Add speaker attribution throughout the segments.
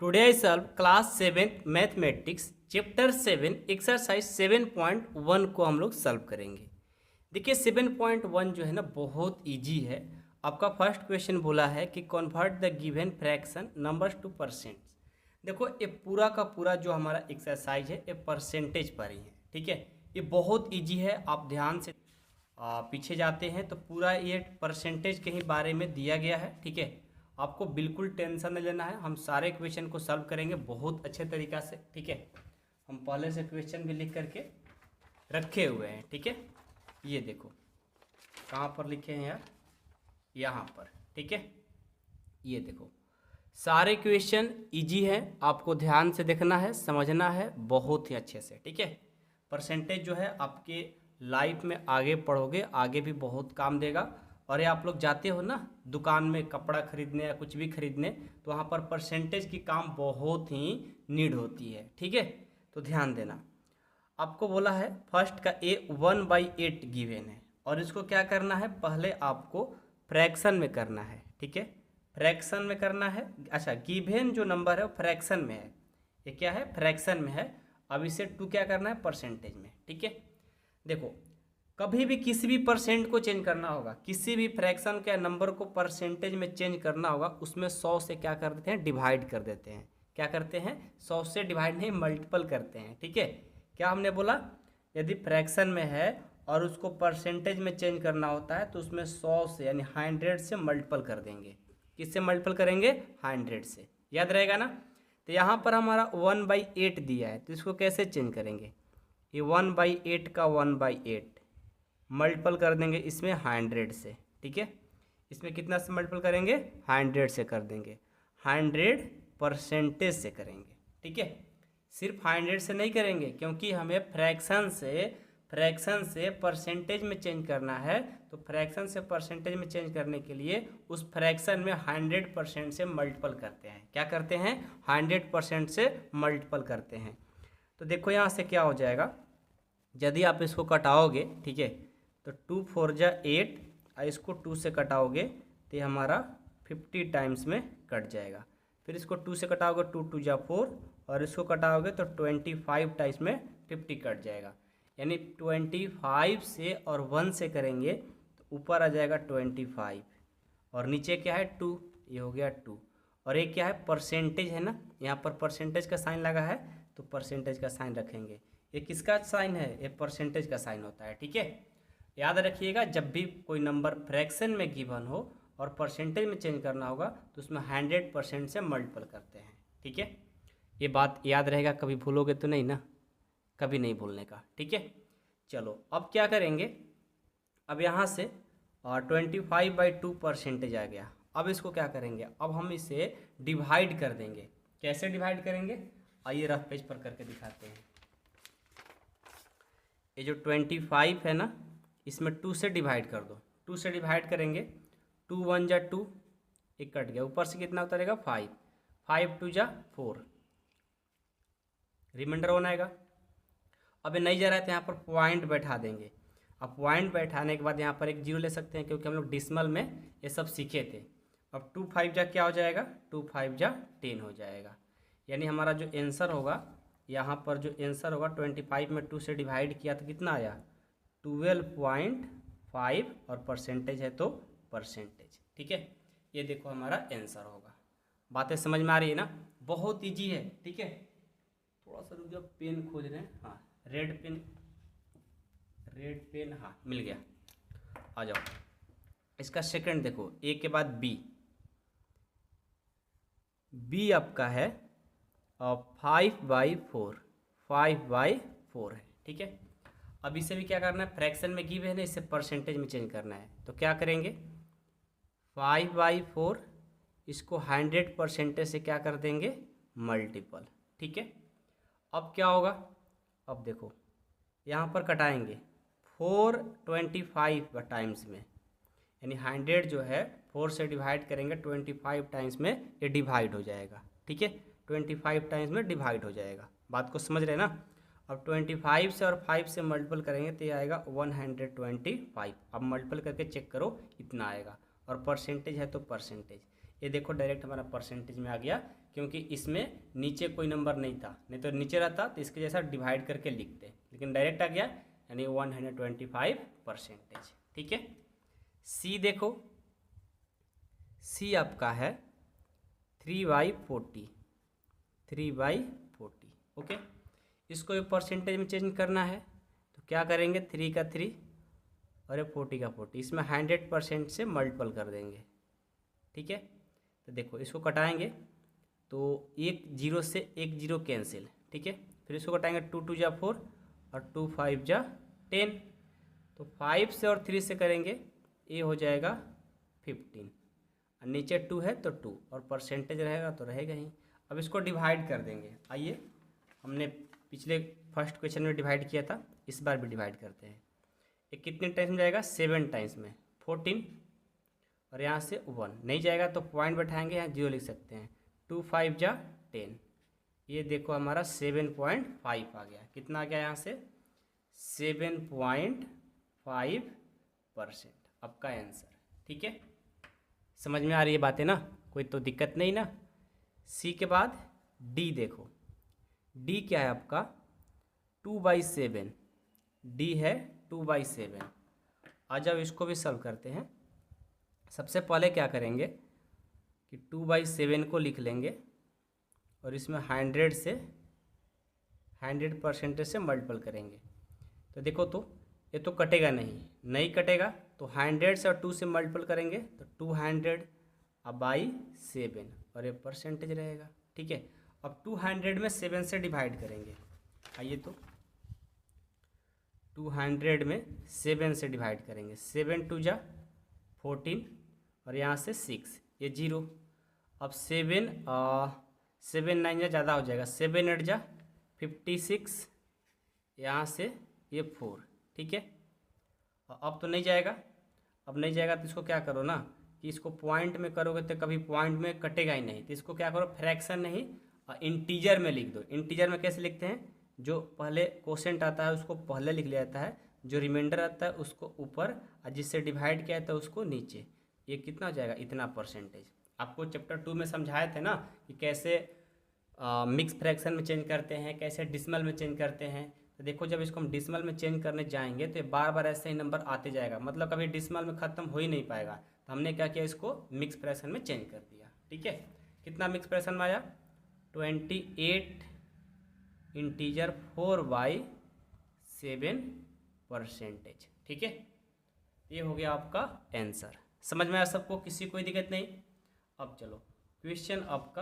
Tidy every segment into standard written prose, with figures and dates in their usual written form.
Speaker 1: Today I solve class 7 mathematics chapter 7 exercise 7.1 को हम लोग सॉल्व करेंगे। देखिए 7.1 जो है ना बहुत इजी है। आपका फर्स्ट क्वेश्चन बोला है कि convert the given fraction numbers two percent. देखो ये पूरा का पूरा जो हमारा एक्सरसाइज है ये परसेंटेज पर ही है, ठीक है। ये बहुत इजी है, आप ध्यान से पीछे जाते हैं तो पूरा ये परसेंटेज के ही बारे में दिया गया है, ठीक है। आपको बिल्कुल टेंशन नहीं लेना है, हम सारे क्वेश्चन को सॉल्व करेंगे बहुत अच्छे तरीक़ा से, ठीक है। हम पहले से क्वेश्चन भी लिख करके रखे हुए हैं, ठीक है। ये देखो कहाँ पर लिखे हैं यार, यहाँ पर, ठीक है। ये देखो सारे क्वेश्चन इजी है, आपको ध्यान से देखना है, समझना है बहुत ही अच्छे से, ठीक है। परसेंटेज जो है आपके लाइफ में आगे पढ़ोगे आगे भी बहुत काम देगा। और ये आप लोग जाते हो ना दुकान में कपड़ा खरीदने या कुछ भी खरीदने, तो वहाँ पर परसेंटेज की काम बहुत ही नीड होती है, ठीक है। तो ध्यान देना, आपको बोला है फर्स्ट का ए 1/8 गिवन है और इसको क्या करना है, पहले आपको फ्रैक्शन में करना है, ठीक है। फ्रैक्शन में करना है। अच्छा, गिवन जो नंबर है वो फ्रैक्शन में है, ये क्या है फ्रैक्शन में है। अब इसे टू क्या करना है परसेंटेज में, ठीक है। देखो कभी भी किसी भी परसेंट को चेंज करना होगा, किसी भी फ्रैक्शन के नंबर को परसेंटेज में चेंज करना होगा, उसमें 100 से क्या कर देते हैं डिवाइड कर देते हैं। क्या करते हैं 100 से डिवाइड नहीं मल्टीपल करते हैं, ठीक है। क्या हमने बोला, यदि फ्रैक्शन में है और उसको परसेंटेज में चेंज करना होता है तो उसमें 100 से यानी 100 से मल्टीपल कर देंगे। किससे मल्टीपल करेंगे 100 से, याद रहेगा ना। तो यहाँ पर हमारा 1/8 दिया है तो इसको कैसे चेंज करेंगे, ये 1/8 का 1/8 मल्टीपल कर देंगे इसमें 100 से, ठीक है। इसमें कितना से मल्टीपल करेंगे 100 से कर देंगे, 100 परसेंटेज से करेंगे, ठीक है। सिर्फ 100 से नहीं करेंगे क्योंकि हमें फ्रैक्शन से परसेंटेज में चेंज करना है। तो फ्रैक्शन से परसेंटेज में चेंज करने के लिए उस फ्रैक्शन में 100% से मल्टीपल करते हैं। क्या करते हैं 100% से मल्टीपल करते हैं। तो देखो यहाँ से क्या हो जाएगा, यदि आप इसको कटाओगे, ठीक है, तो 2 4 जा 8 और इसको 2 से कटाओगे तो ये हमारा 50 टाइम्स में कट जाएगा। फिर इसको 2 से कटाओगे 2 2 जा 4 और इसको कटाओगे तो 25 टाइम्स में 50 कट जाएगा। यानी 25 से और 1 से करेंगे तो ऊपर आ जाएगा 25 और नीचे क्या है 2, ये हो गया 2। और ये क्या है परसेंटेज है ना, यहाँ पर परसेंटेज का साइन लगा है तो परसेंटेज का साइन रखेंगे। ये किसका साइन है, ये परसेंटेज का साइन होता है, ठीक है। याद रखिएगा जब भी कोई नंबर फ्रैक्शन में गिवन हो और परसेंटेज में चेंज करना होगा तो उसमें 100% से मल्टीपल करते हैं, ठीक है। ये बात याद रहेगा, कभी भूलोगे तो नहीं ना, कभी नहीं भूलने का, ठीक है। चलो अब क्या करेंगे, अब यहाँ से 25/2 परसेंटेज आ गया। अब इसको क्या करेंगे, अब हम इसे डिवाइड कर देंगे। कैसे डिवाइड करेंगे, आइए रफ पेज पर करके दिखाते हैं। ये जो 25 है ना इसमें 2 से डिवाइड कर दो, 2 से डिवाइड करेंगे 2 1 जा 2, एक कट गया, ऊपर से कितना उतरेगा 5, 5 2 जा 4, रिमाइंडर 1 आएगा। अब ये नहीं जा रहा है तो यहाँ पर पॉइंट बैठा देंगे। अब पॉइंट बैठाने के बाद यहाँ पर एक जीरो ले सकते हैं क्योंकि हम लोग डिसमल में ये सब सीखे थे। अब 2 5 जा क्या हो जाएगा 2 5 जा 10 हो जाएगा। यानी हमारा जो आंसर होगा, यहाँ पर जो आंसर होगा 25 में 2 से डिवाइड किया तो कितना आया 12.5 और परसेंटेज है तो परसेंटेज, ठीक है। ये देखो हमारा आंसर होगा। बातें समझ में आ रही है ना, बहुत इजी है, ठीक है। थोड़ा सा रुक जाओ, पेन खोज रहे हैं, हाँ रेड पेन, हाँ मिल गया, आ जाओ। इसका सेकंड देखो, ए के बाद बी आपका है 5/4, 5/4 है, ठीक है। अब इसे भी क्या करना है, फ्रैक्शन में गिव है ना, इसे परसेंटेज में चेंज करना है। तो क्या करेंगे 5/4 इसको 100% से क्या कर देंगे मल्टीपल, ठीक है। अब क्या होगा, अब देखो यहाँ पर कटाएंगे 4 25 टाइम्स में, यानी 100 जो है 4 से डिवाइड करेंगे 25 टाइम्स में ये डिवाइड हो जाएगा, ठीक है। 25 टाइम्स में डिवाइड हो जाएगा, बात को समझ रहे हैं ना। अब 25 से और 5 से मल्टीपल करेंगे तो ये आएगा 125। अब मल्टीपल करके चेक करो इतना आएगा, और परसेंटेज है तो परसेंटेज, ये देखो डायरेक्ट हमारा परसेंटेज में आ गया क्योंकि इसमें नीचे कोई नंबर नहीं था, नहीं तो नीचे रहता तो इसके जैसा डिवाइड करके लिखते, लेकिन डायरेक्ट आ गया यानी 125%। ठीक है। सी देखो, सी आपका है 3/40, 3/40। ओके, इसको एक परसेंटेज में चेंज करना है तो क्या करेंगे, 3 का 3 और 40 का 40, इसमें 100% से मल्टीपल कर देंगे। ठीक है, तो देखो इसको कटाएंगे तो एक जीरो से एक जीरो कैंसिल। ठीक है, फिर इसको कटाएंगे 2 2 जा 4 और 2 5 जा 10, तो 5 से और 3 से करेंगे, ये हो जाएगा 15, और नीचे 2 है तो 2 और परसेंटेज रहेगा तो रहेगा ही। अब इसको डिवाइड कर देंगे। आइए, हमने पिछले फर्स्ट क्वेश्चन में डिवाइड किया था, इस बार भी डिवाइड करते हैं। ये कितने टाइम्स में जाएगा, 7 टाइम्स में 14, और यहाँ से 1 नहीं जाएगा तो पॉइंट बैठाएंगे, यहाँ 0 लिख सकते हैं। 2 5 जा 10, ये देखो हमारा 7.5 आ गया। कितना आ गया यहाँ से, 7.5% आपका आंसर। ठीक है, समझ में आ रही है बातें ना, कोई तो दिक्कत नहीं ना। सी के बाद डी देखो, डी क्या है आपका 2/7, डी है 2/7। आज अब इसको भी सॉल्व करते हैं। सबसे पहले क्या करेंगे कि 2/7 को लिख लेंगे और इसमें 100% से मल्टीपल करेंगे। तो देखो, तो ये तो कटेगा नहीं कटेगा, तो 100 से और 2 से मल्टीपल करेंगे तो 200/7 और ये परसेंटेज रहेगा। ठीक है, अब 200 में 7 से डिवाइड करेंगे। आइए, तो 200 में 7 से डिवाइड करेंगे, 7 2 जा 14 और यहाँ से 6, ये 0। अब 7 9 जा ज़्यादा हो जाएगा, 7 8 जा 56, यहाँ से ये 4। ठीक है, अब तो नहीं जाएगा, अब नहीं जाएगा तो इसको क्या करो ना कि इसको पॉइंट में करोगे तो कभी पॉइंट में कटेगा ही नहीं, तो इसको क्या करो, फ्रैक्शन नहीं इंटीजर में लिख दो। इंटीजर में कैसे लिखते हैं, जो पहले क्वोशेंट आता है उसको पहले लिख लिया जाता है, जो रिमाइंडर आता है उसको ऊपर, और जिससे डिवाइड किया जाता है उसको नीचे। ये कितना हो जाएगा, इतना परसेंटेज। आपको चैप्टर 2 में समझाए थे ना कि कैसे मिक्स फ्रैक्शन में चेंज करते हैं, कैसे डिसिमल में चेंज करते हैं। तो देखो, जब इसको हम डिसिमल में चेंज करने जाएंगे तो ये बार बार ऐसे ही नंबर आते जाएगा, मतलब कभी डिसिमल में ख़त्म हो ही नहीं पाएगा। तो हमने क्या किया, इसको मिक्स फ्रैक्शन में चेंज कर दिया। ठीक है, कितना मिक्स फ्रैक्शन में आया, 28 इंटीजर 4/7%। ठीक है, ये हो गया आपका आंसर। समझ में आया सबको, किसी कोई दिक्कत नहीं। अब चलो क्वेश्चन आपका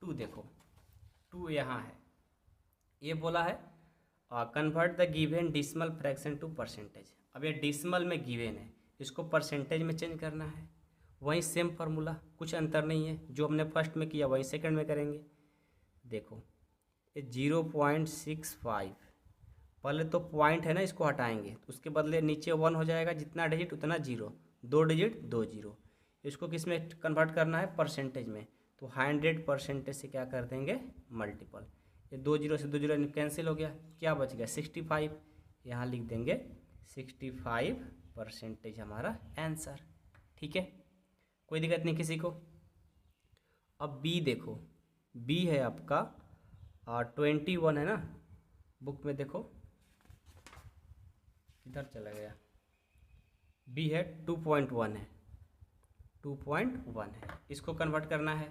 Speaker 1: 2 देखो, 2 यहाँ है, ये बोला है convert the given decimal fraction to percentage. अब ये डिसिमल में गिवन है, इसको परसेंटेज में चेंज करना है। वही सेम फार्मूला, कुछ अंतर नहीं है, जो हमने फर्स्ट में किया वही सेकंड में करेंगे। देखो, ये 0.65, पहले तो पॉइंट है ना, इसको हटाएंगे तो उसके बदले नीचे 1 हो जाएगा, जितना डिजिट उतना 0, 2 डिजिट 2 0। इसको किस में कन्वर्ट करना है, परसेंटेज में, तो 100% से क्या कर देंगे, मल्टीपल। ये 2 0 से 2 0 कैंसिल हो गया, क्या बच गया 65, यहाँ लिख देंगे 65% हमारा आंसर। ठीक है, कोई दिक्कत नहीं किसी को। अब बी देखो, बी है आपका 21 है ना, बुक में देखो किधर चला गया, बी है 2.1 है, 2.1 है, इसको कन्वर्ट करना है।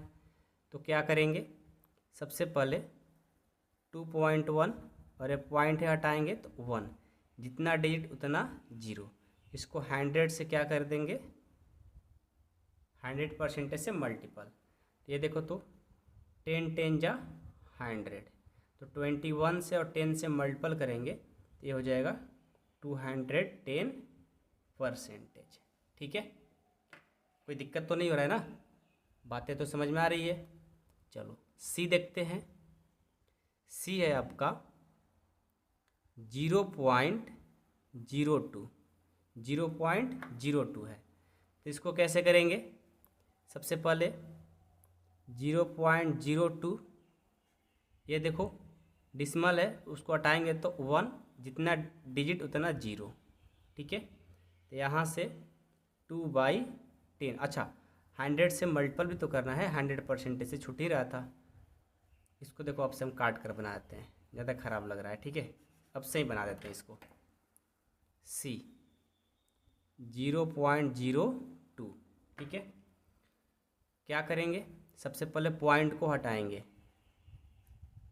Speaker 1: तो क्या करेंगे, सबसे पहले 2.1 और ये पॉइंट है हटाएंगे तो 1, जितना डिजिट उतना 0। इसको 100 से क्या कर देंगे, 100% से मल्टीपल। तो ये देखो, तो 10 10 जा 100, तो 21 से और 10 से मल्टीपल करेंगे तो ये हो जाएगा 210%। ठीक है, कोई दिक्कत तो नहीं हो रहा है ना, बातें तो समझ में आ रही है। चलो सी देखते हैं। सी है आपका 0.02, 0.02 है, तो इसको कैसे करेंगे, सबसे पहले 0.02, ये देखो डिसिमल है, उसको हटाएंगे तो 1, जितना डिजिट उतना 0। ठीक है, तो यहाँ से 2/10, अच्छा 100 से मल्टीपल भी तो करना है, 100% से छूट ही रहा था, इसको देखो अब से हम काट कर बना देते हैं, ज़्यादा ख़राब लग रहा है, ठीक है। अब से ही बना देते हैं इसको। सी 0.02, ठीक है। क्या करेंगे, सबसे पहले पॉइंट को हटाएंगे।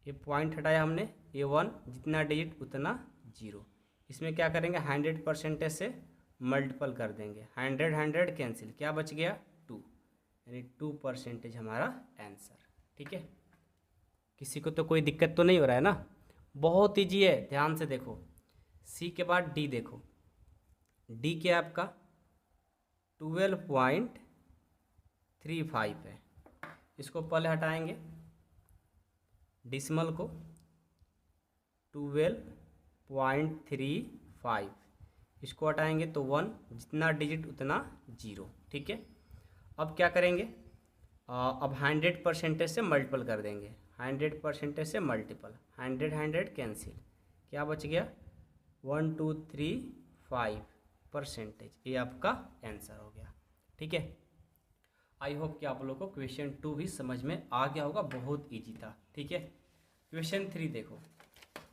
Speaker 1: ये पॉइंट हटाया हमने, ये 1, जितना डिजिट उतना 0। इसमें क्या करेंगे, 100% से मल्टीपल कर देंगे। 100 कैंसिल, क्या बच गया 2, यानी 2% हमारा आंसर, ठीक है। किसी को तो कोई दिक्कत तो नहीं हो रहा है ना, बहुत ईजी है, ध्यान से देखो। सी के बाद डी देखो, डी क्या है आपका 12.35 है। इसको पहले हटाएंगे, डिसिमल को 12.35, इसको हटाएंगे तो 1, जितना डिजिट उतना 0, ठीक है। अब क्या करेंगे, अब 100% से मल्टीपल कर देंगे। 100% से मल्टीपल, 100 कैंसिल, क्या बच गया 1235%। ये आपका आंसर हो गया, ठीक है। आई होप कि आप लोगों को क्वेश्चन 2 भी समझ में आ गया होगा, बहुत इजी था, ठीक है। क्वेश्चन 3 देखो,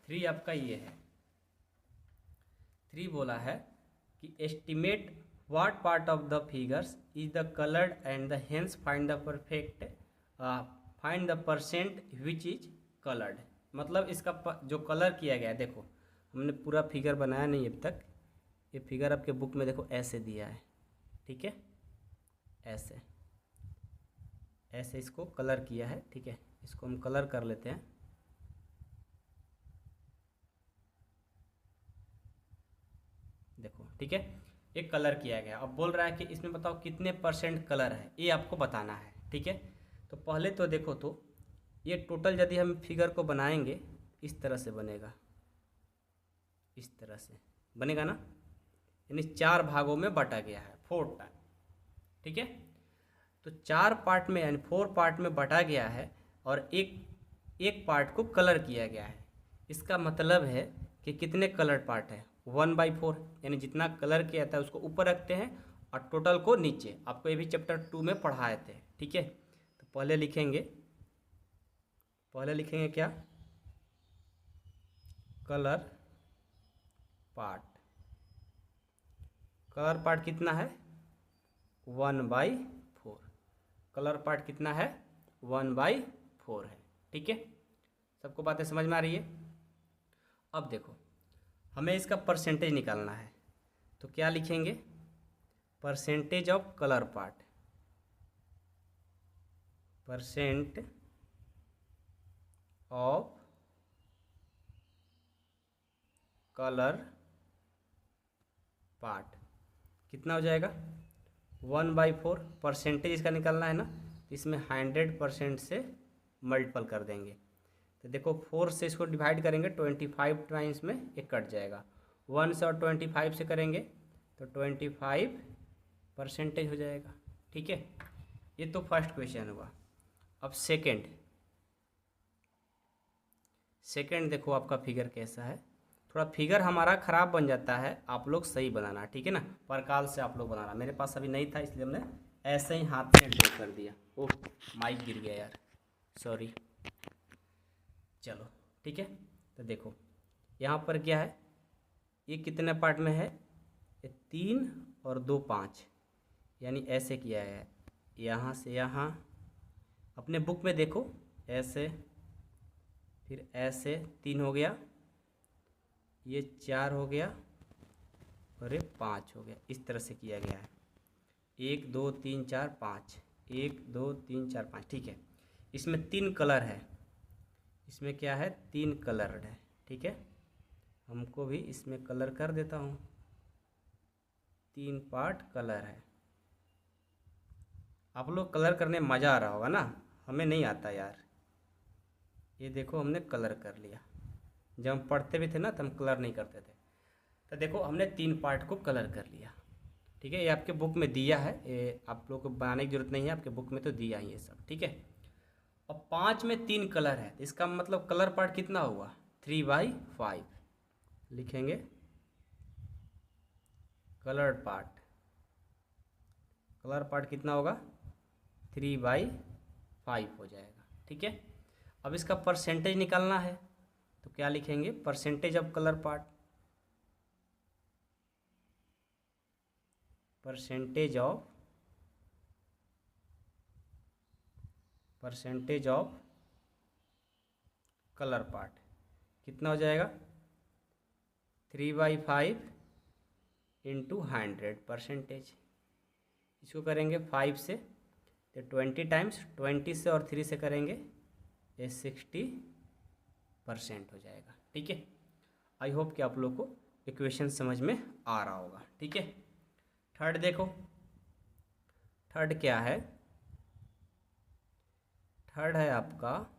Speaker 1: 3 आपका ये है। 3 बोला है कि estimate what part of the figures is the coloured and the hence find the perfect, find the percent which is coloured. मतलब इसका जो कलर किया गया है, देखो हमने पूरा फिगर बनाया नहीं अभी तक। ये फिगर आपके बुक में देखो ऐसे दिया है, ठीक है, ऐसे ऐसे इसको कलर किया है, ठीक है। इसको हम कलर कर लेते हैं। देखो, ठीक है, एक कलर किया गया। अब बोल रहा है कि इसमें बताओ कितने % कलर है, ये आपको बताना है, ठीक है। तो पहले तो देखो, तो ये टोटल यदि हम फिगर को बनाएंगे, इस तरह से बनेगा, इस तरह से बनेगा ना, यानी 4 भागों में बांटा गया है, 4 टाइम, ठीक है। तो 4 पार्ट में यानी 4 पार्ट में बांटा गया है, और एक पार्ट को कलर किया गया है। इसका मतलब है कि कितने कलर पार्ट है, 1/4, यानी जितना कलर किया था उसको ऊपर रखते हैं और टोटल को नीचे। आपको ये भी चैप्टर 2 में पढ़ाए थे, ठीक है। तो पहले लिखेंगे क्या, कलर पार्ट। कलर पार्ट कितना है 1/4, कलर पार्ट कितना है 1/4 है, ठीक है। सबको बातें समझ में आ रही है। अब देखो, हमें इसका परसेंटेज निकालना है, तो क्या लिखेंगे, percentage of colour part, percent of colour part कितना हो जाएगा 1/4। परसेंटेज इसका निकालना है ना, इसमें 100% से मल्टीपल कर देंगे। तो देखो 4 से इसको डिवाइड करेंगे, 25 टाइम्स में एक कट जाएगा। 1 से और 25 से करेंगे तो 25% हो जाएगा, ठीक है। ये तो फर्स्ट क्वेश्चन हुआ। अब सेकंड देखो आपका फिगर कैसा है। थोड़ा फिगर हमारा ख़राब बन जाता है, आप लोग सही बनाना, ठीक है ना। परकाल से आप लोग बनाना, मेरे पास अभी नहीं था इसलिए हमने ऐसे ही हाथ से ड्रॉ कर दिया। ओह, माइक गिर गया यार, सॉरी। चलो, ठीक है। तो देखो यहाँ पर क्या है, ये कितने पार्ट में है, ये 3 और 2 5, यानी ऐसे किया है, यहाँ से यहाँ। अपने बुक में देखो, ऐसे, फिर ऐसे 3 हो गया, ये 4 हो गया, और ये 5 हो गया। इस तरह से किया गया है, 1 2 3 4 5, 1 2 3 4 5, ठीक है। इसमें 3 कलर है, इसमें क्या है 3 कलर है, ठीक है। हमको भी इसमें कलर कर देता हूँ, 3 पार्ट कलर है। आप लोग कलर करने में मज़ा आ रहा होगा ना, हमें नहीं आता यार। ये देखो हमने कलर कर लिया, जब हम पढ़ते भी थे ना तो हम कलर नहीं करते थे। तो देखो हमने 3 पार्ट को कलर कर लिया, ठीक है। ये आपके बुक में दिया है, ये आप लोग को बनाने की जरूरत नहीं है, आपके बुक में तो दिया है ये सब, ठीक है। अब 5 में 3 कलर है, इसका मतलब कलर पार्ट कितना हुआ 3/5। लिखेंगे कलर पार्ट कितना होगा 3/5 हो जाएगा, ठीक है। अब इसका परसेंटेज निकालना है, तो क्या लिखेंगे, percentage of colour part, percentage of colour part कितना हो जाएगा, 3/5 इंटू 100 परसेंटेज। इसको करेंगे 5 से तो 20 टाइम्स, 20 से और 3 से करेंगे ये 60% हो जाएगा। ठीक है, आई होप कि आप लोग को इक्वेशन समझ में आ रहा होगा। ठीक है, थर्ड देखो, थर्ड क्या है, थर्ड है आपका,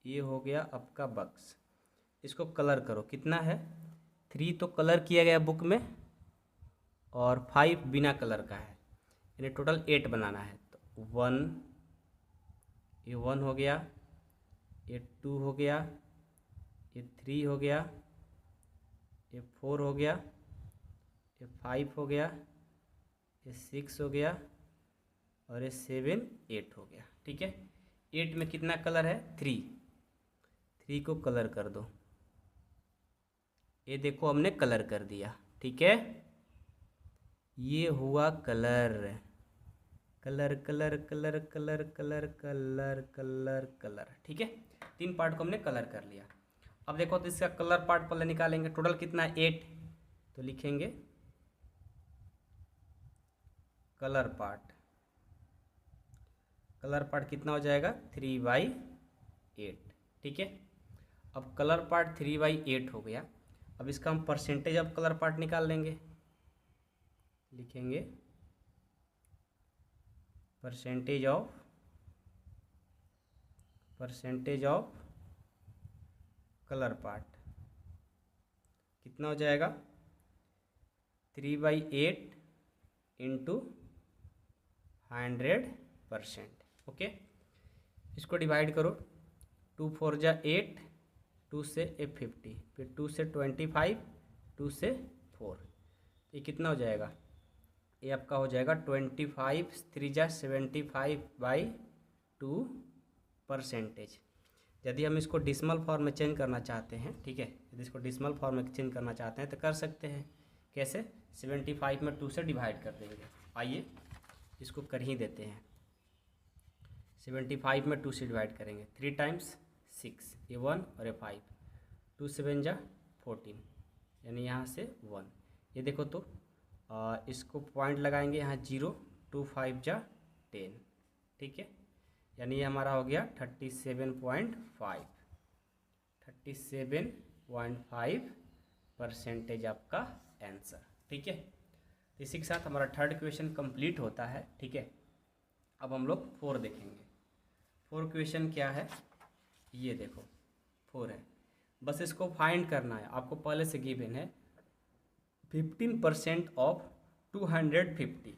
Speaker 1: ये हो गया आपका बक्स। इसको कलर करो, कितना है, 3 तो कलर किया गया बुक में और 5 बिना कलर का है, यानी टोटल 8 बनाना है। तो 1, ये 1 हो गया, ये 2 हो गया, ये 3 हो गया, ये 4 हो गया, ये 5 हो गया, ये 6 हो गया और ये 7, 8 हो गया। ठीक है, 8 में कितना कलर है, 3 को कलर कर दो। ये देखो हमने कलर कर दिया। ठीक है, ये हुआ colour, colour colour colour colour colour colour colour colour. ठीक है, 3 पार्ट को हमने कलर कर लिया। अब देखो तो इसका कलर पार्ट पहले निकालेंगे, टोटल कितना है 8, तो लिखेंगे कलर पार्ट, कलर पार्ट कितना हो जाएगा, 3/8। ठीक है, अब कलर पार्ट 3/8 हो गया। अब इसका हम परसेंटेज ऑफ कलर पार्ट निकाल लेंगे, लिखेंगे परसेंटेज ऑफ कलर पार्ट कितना हो जाएगा, 3/8 इंटू 100%। ओके, इसको डिवाइड करो, 2 4 जा 8, 2 से 50, फिर 2 से 25, 2 से 4, ये कितना हो जाएगा, ये आपका हो जाएगा 25 3 जा 75/2 परसेंटेज। यदि हम इसको डिसमल फॉर्म में चेंज करना चाहते हैं, ठीक है, यदि इसको डिसमल फॉर्म में चेंज करना चाहते हैं तो कर सकते हैं। कैसे, 75 में 2 से डिवाइड कर देंगे। आइए इसको कर ही देते हैं, 75 में 2 से डिवाइड करेंगे, 3 टाइम्स 6, ये 1 और ये 5, 2 7 जा 14, यानी यहाँ से 1। ये देखो तो इसको पॉइंट लगाएंगे यहाँ 0, 2 5 जा 10। ठीक है, यानी ये हमारा हो गया 37.5 परसेंटेज आपका आंसर। ठीक है, तो इसी के साथ हमारा थर्ड क्वेश्चन कंप्लीट होता है। ठीक है, अब हम लोग 4 देखेंगे। 4 क्वेश्चन क्या है, ये देखो 4 है, बस इसको फाइंड करना है। आपको पहले से गिवन है 15% ऑफ 250,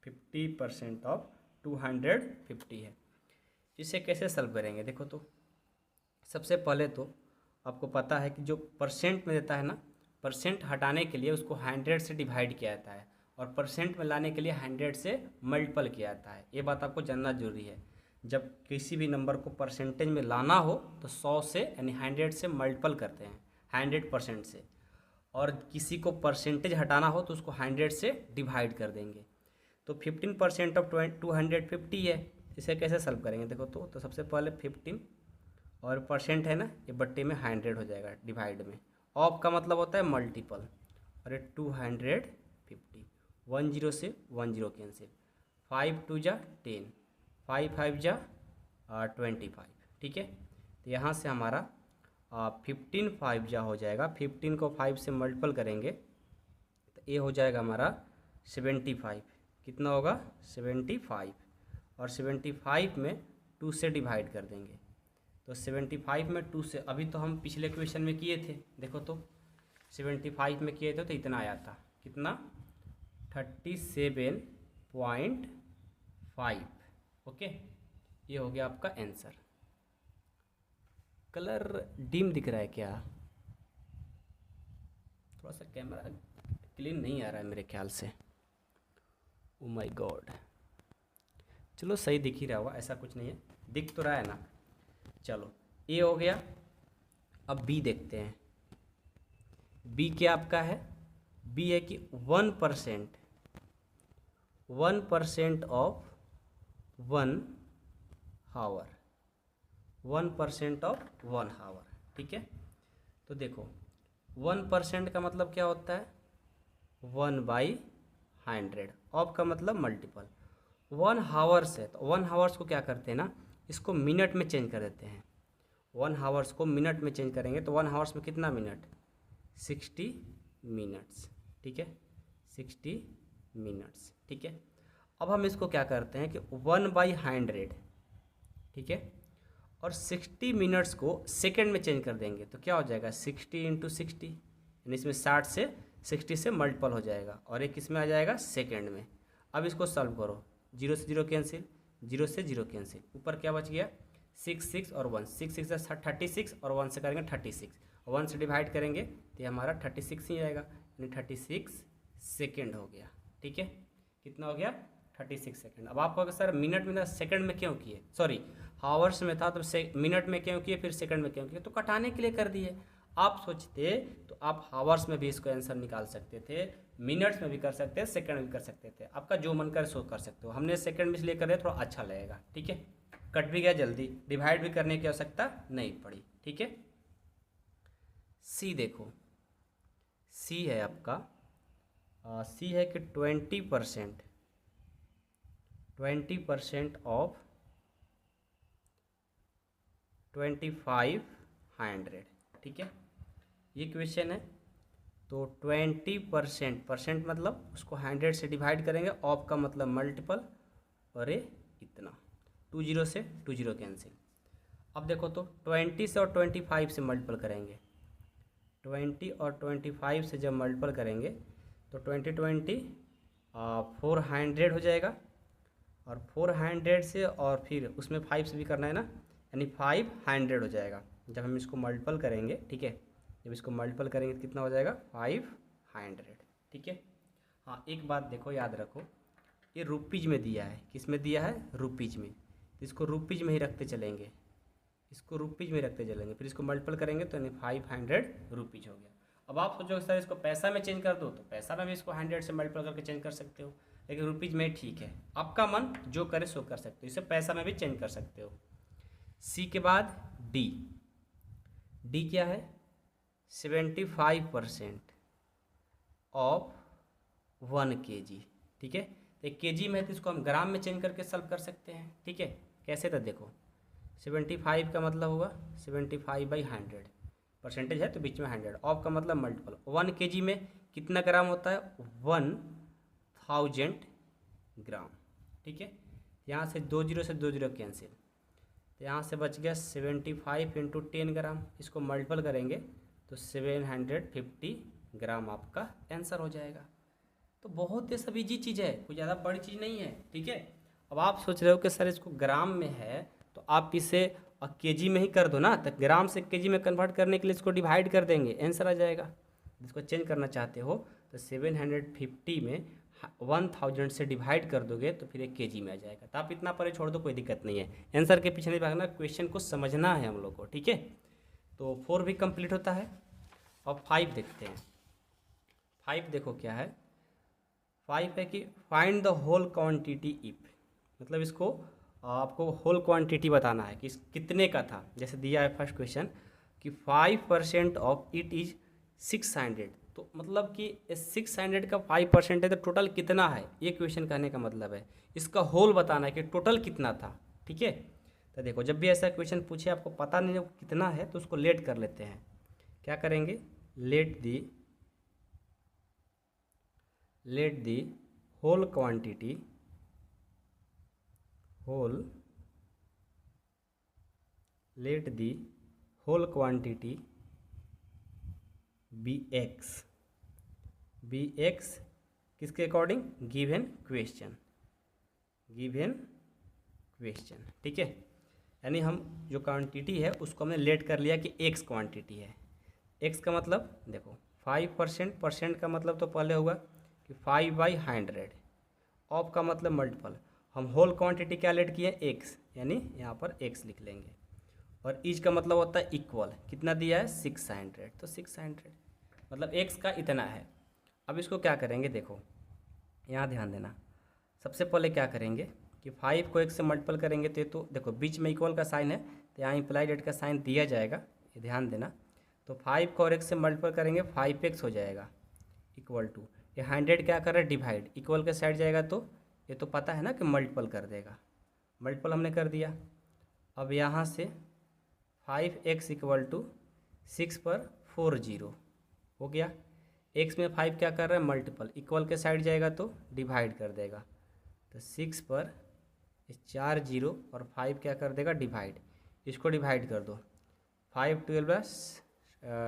Speaker 1: 50% ऑफ 250 है। इसे कैसे सॉल्व करेंगे, देखो तो सबसे पहले तो आपको पता है कि जो परसेंट में देता है ना, परसेंट हटाने के लिए उसको 100 से डिवाइड किया जाता है और परसेंट में लाने के लिए 100 से मल्टीपल किया जाता है। ये बात आपको जानना जरूरी है। जब किसी भी नंबर को परसेंटेज में लाना हो तो 100 से यानी 100 से मल्टीपल करते हैं, 100% से, और किसी को परसेंटेज हटाना हो तो उसको 100 से डिवाइड कर देंगे। तो 15% ऑफ 250 है, इसे कैसे सॉल्व करेंगे, देखो तो सबसे पहले 15 और परसेंट है ना, ये बट्टे में 100 हो जाएगा डिवाइड में। ऑफ का मतलब होता है मल्टीपल, और ये 250, 10 से 10 कैंसिल, 5 2 जा 10, 5 5 जा 25। ठीक है, तो यहाँ से हमारा 15 5 जा हो जाएगा, 15 को 5 से मल्टीपल करेंगे तो ये हो जाएगा हमारा 75। कितना होगा, 75, और 75 में 2 से डिवाइड कर देंगे तो 75 में 2 से, अभी तो हम पिछले क्वेश्चन में किए थे, देखो तो 75 में किए थे तो इतना आया था, कितना, 37.5। ओके, ये हो गया आपका आंसर। कलर डिम दिख रहा है क्या, थोड़ा सा कैमरा क्लीन नहीं आ रहा है मेरे ख्याल से। ओ माय गॉड, चलो सही दिख ही रहा होगा, ऐसा कुछ नहीं है, दिख तो रहा है ना। चलो ए हो गया। अब बी देखते हैं। बी क्या आपका है? बी है कि 1% ऑफ 1 आवर, 1% ऑफ 1 आवर। ठीक है, तो देखो 1% का मतलब क्या होता है? 1/100। ऑफ का मतलब मल्टीपल। 1 आवर्स है तो 1 आवर्स को क्या करते हैं ना, इसको मिनट में चेंज कर देते हैं। 1 आवर्स को मिनट में चेंज करेंगे तो 1 आवर्स में कितना मिनट? 60 मिनट्स। ठीक है, 60 मिनट्स। ठीक है, अब हम इसको क्या करते हैं कि 1/100, ठीक है, और 60 मिनट्स को सेकंड में चेंज कर देंगे तो क्या हो जाएगा? 60 × 60, यानी इसमें 60 से 60 से मल्टीपल हो जाएगा और एक इसमें आ जाएगा सेकंड में। अब इसको सॉल्व करो, 0 से 0 कैंसिल, 0 से 0 कैंसिल, ऊपर क्या बच गया? 6 और 1, 6 6 36 और 1 से करेंगे 36, 1 से डिवाइड करेंगे तो ये हमारा 36 ही आएगा, यानी 36 सेकेंड हो गया। ठीक है, कितना हो गया? 36 सेकेंड। अब आप कहोगे सर मिनट में था सेकंड में क्यों किए, सॉरी हावर्स में था तो मिनट में क्यों किए, फिर सेकंड में क्यों किए? तो कटाने के लिए कर दिए। आप सोचते तो आप हावर्स में भी इसको आंसर निकाल सकते थे, मिनट्स में भी कर सकते थे, सेकंड में भी कर सकते थे, आपका जो मन करे सो कर सकते हो। हमने सेकंड में इसलिए कर दिया थोड़ा अच्छा लगेगा। ठीक है, कट भी गया जल्दी, डिवाइड भी करने की आवश्यकता नहीं पड़ी। ठीक है, सी देखो, सी है आपका, सी है कि 20% ऑफ 2500। ठीक है, ये क्वेश्चन है। तो 20% मतलब उसको 100 से डिवाइड करेंगे, ऑफ का मतलब मल्टीपल, और ये इतना 20 से 20 कैंसिल। अब देखो तो 20 से और 25 से मल्टीपल करेंगे, 20 और 25 से जब मल्टीपल करेंगे तो 20 400 हो जाएगा, और 400 से और फिर उसमें 5 से भी करना है ना, यानी 500 हो जाएगा जब हम इसको मल्टीपल करेंगे। ठीक है, जब इसको मल्टीपल करेंगे तो कितना हो जाएगा? 500। ठीक है, हाँ एक बात देखो याद रखो, ये रुपीज में दिया है। किस में दिया है? रुपीज में। तो इसको रुपीज में ही रखते चलेंगे, इसको रुपीज में रखते चलेंगे, फिर इसको मल्टीपल करेंगे तो यानी 500 रुपीज हो गया। अब आप सोचो सर इसको पैसा में चेंज कर दो, तो पैसा में भी इसको 100 से मल्टीपल करके चेंज कर सकते हो, लेकिन रुपीज में ठीक है, आपका मन जो करे सो कर सकते हो, इसे पैसा में भी चेंज कर सकते हो। सी के बाद डी, डी क्या है? 75% ऑफ 1 kg। ठीक है, तो kg में है तो इसको हम ग्राम में चेंज करके सॉल्व कर सकते हैं। ठीक है, कैसे? तो देखो 75 का मतलब होगा 75/100, परसेंटेज है तो बीच में 100, ऑफ का मतलब मल्टीपल। 1 kg में कितना ग्राम होता है? 1000 ग्राम। ठीक है, यहाँ से 20 से 20 कैंसिल, तो यहाँ से बच गया 75 × 10 ग्राम, इसको मल्टीपल करेंगे तो 750 ग्राम आपका आंसर हो जाएगा। तो बहुत ही सब इजी चीज़ है, कोई ज़्यादा बड़ी चीज़ नहीं है। ठीक है, अब आप सोच रहे हो कि सर इसको ग्राम में है तो आप इसे केजी में ही कर दो ना, तो ग्राम से केजी में कन्वर्ट करने के लिए इसको डिवाइड कर देंगे, आंसर आ जाएगा। इसको चेंज करना चाहते हो तो 750 में 1000 से डिवाइड कर दोगे तो फिर एक केजी में आ जाएगा। तो आप इतना परे छोड़ दो, कोई दिक्कत नहीं है, आंसर के पीछे नहीं भागना, क्वेश्चन को समझना है हम लोग को। ठीक है, तो 4 भी कंप्लीट होता है। अब 5 देखते हैं। 5 देखो क्या है? 5 है कि find the whole quantity if, मतलब इसको आपको होल क्वांटिटी बताना है कि कितने का था। जैसे दिया है फर्स्ट क्वेश्चन कि 5% ऑफ इट इज 600, तो मतलब कि 600 का 5% है तो टोटल कितना है, ये क्वेश्चन कहने का मतलब है। इसका होल बताना है कि टोटल कितना था। ठीक है, तो देखो जब भी ऐसा क्वेश्चन पूछे आपको पता नहीं कितना है तो उसको लेट कर लेते हैं। क्या करेंगे? Let the whole quantity bx किसके अकॉर्डिंग? Given question. ठीक है, यानी हम जो क्वांटिटी है उसको हमने लेट कर लिया कि x क्वांटिटी है। x का मतलब देखो 5%, परसेंट का मतलब तो पहले होगा कि 5/100, ऑफ का मतलब मल्टीपल। हम होल क्वांटिटी क्या लेट किए? x, यानी यहाँ पर x लिख लेंगे। और ईच का मतलब होता है इक्वल। कितना दिया है 600, तो 600 मतलब x का इतना है। अब इसको क्या करेंगे, देखो यहाँ ध्यान देना। सबसे पहले क्या करेंगे कि 5 को x से मल्टीपल करेंगे तो ये तो देखो बीच में इक्वल का साइन है, तो यहाँ इम्प्लाइड एट का साइन दिया जाएगा, ये ध्यान देना। तो 5 को और x से मल्टीपल करेंगे 5x हो जाएगा इक्वल टू, ये 100 क्या कर रहा है डिवाइड, इक्वल के साइड जाएगा तो ये तो पता है ना कि मल्टीपल कर देगा, मल्टीपल हमने कर दिया। अब यहाँ से 5x इक्वल टू 6 पर 40 हो गया। x में 5 क्या कर रहा है मल्टीपल, इक्वल के साइड जाएगा तो डिवाइड कर देगा, तो 6 पर 4 जीरो और 5 क्या कर देगा डिवाइड, इसको डिवाइड कर दो। 5 12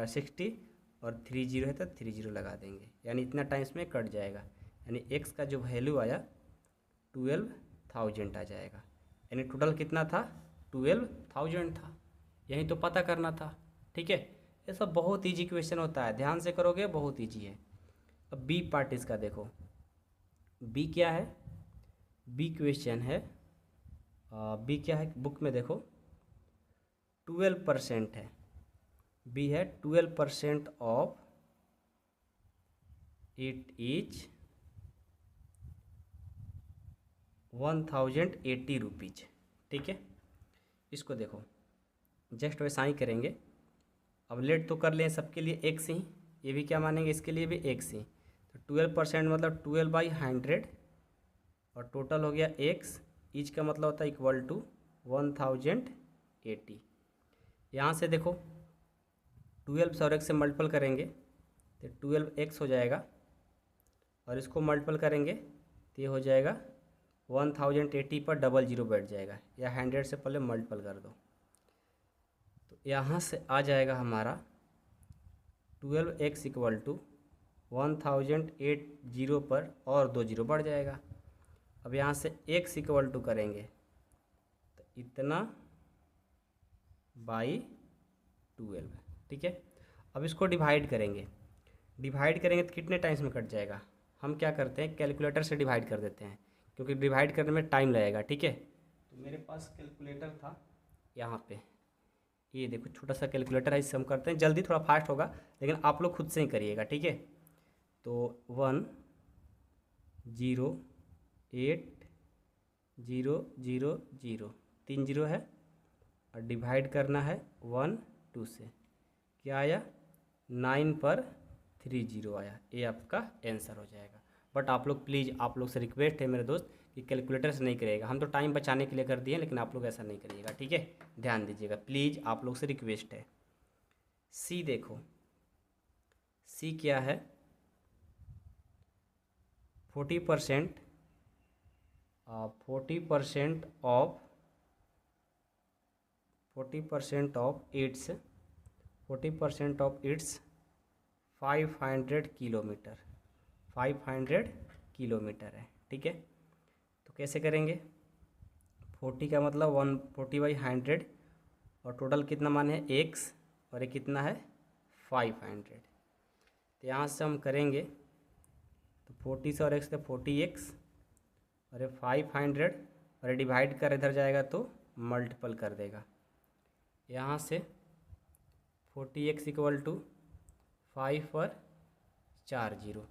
Speaker 1: 60 और 3 जीरो है तो 3 जीरो लगा देंगे, यानी इतना टाइम्स में कट जाएगा, यानी x का जो वैल्यू आया 12,000 आ जाएगा। यानी टोटल कितना था 12,000 था, यही तो पता करना था। ठीक है, ये सब बहुत इजी क्वेश्चन होता है, ध्यान से करोगे बहुत इजी है। अब बी पार्ट इसका देखो, बी क्या है, बी क्वेश्चन है, बी क्या है बुक में देखो 12% है, बी है 12% ऑफ इट इज 1080 रुपीज। ठीक है, इसको देखो जस्ट वैसा ही करेंगे। अब लेट तो कर लें सबके लिए एक से ही, ये भी क्या मानेंगे इसके लिए भी एक से ही, तो 12% मतलब 12/100 और टोटल हो गया x, ईच का मतलब होता है इक्वल टू 1080। यहाँ से देखो 12 से और x से मल्टीपल करेंगे तो 12x हो जाएगा, और इसको मल्टीपल करेंगे तो ये हो जाएगा 1080 पर डबल जीरो बैठ जाएगा, या 100 से पहले मल्टीपल कर दो, तो यहाँ से आ जाएगा हमारा 12x इक्वल टू 1080 पर और 2 जीरो बढ़ जाएगा। अब यहाँ से x इक्वल टू करेंगे तो इतना बाई 12। ठीक है, अब इसको डिवाइड करेंगे, डिवाइड करेंगे तो कितने टाइम्स में कट जाएगा, हम क्या करते हैं कैलकुलेटर से डिवाइड कर देते हैं, क्योंकि डिवाइड करने में टाइम लगेगा। ठीक है, तो मेरे पास कैलकुलेटर था यहाँ पे, ये देखो छोटा सा कैलकुलेटर है, इससे हम करते हैं, जल्दी थोड़ा फास्ट होगा लेकिन आप लोग खुद से ही करिएगा। ठीक है, तो 1 0 8 0 0 0 3 जीरो है, और डिवाइड करना है 1 2 से, क्या आया 9 पर 3 जीरो आया, ये आपका आंसर हो जाएगा। बट आप लोग प्लीज़, आप लोग से रिक्वेस्ट है मेरे दोस्त कि कैलकुलेटर से नहीं करिएगा, हम तो टाइम बचाने के लिए कर दिए लेकिन आप लोग ऐसा नहीं करिएगा। ठीक है, ध्यान दीजिएगा प्लीज़, आप लोग से रिक्वेस्ट है। सी देखो, सी क्या है 40% of 40% of its 500 kilometre, 500 kilometre है। ठीक है, तो कैसे करेंगे, 40 का मतलब 140/100 और टोटल कितना मान है x, और ये कितना है 500, तो यहाँ से हम करेंगे तो 40 से और x तो 40x, और ये 500 और ये डिवाइड कर इधर जाएगा तो मल्टीपल कर देगा, यहाँ से 40x इक्वल टू 5 पर 4 जीरो,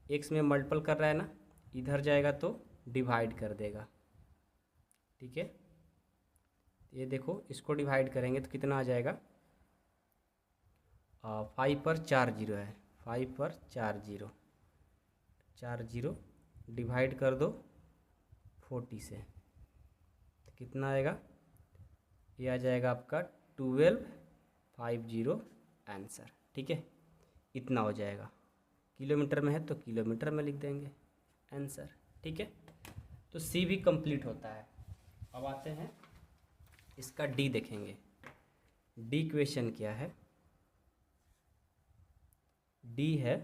Speaker 1: x में मल्टीपल कर रहा है ना, इधर जाएगा तो डिवाइड कर देगा। ठीक है, ये देखो इसको डिवाइड करेंगे तो कितना आ जाएगा, 5 पर 4 जीरो है, 5 पर 4 जीरो, 4 जीरो डिवाइड कर दो 40 से, तो कितना आएगा, ये आ जाएगा आपका 1250 आंसर। ठीक है, इतना हो जाएगा, किलोमीटर में है तो किलोमीटर में लिख देंगे आंसर। ठीक है, तो सी भी कंप्लीट होता है। अब आते हैं इसका डी देखेंगे, डी क्वेश्चन क्या है, डी है,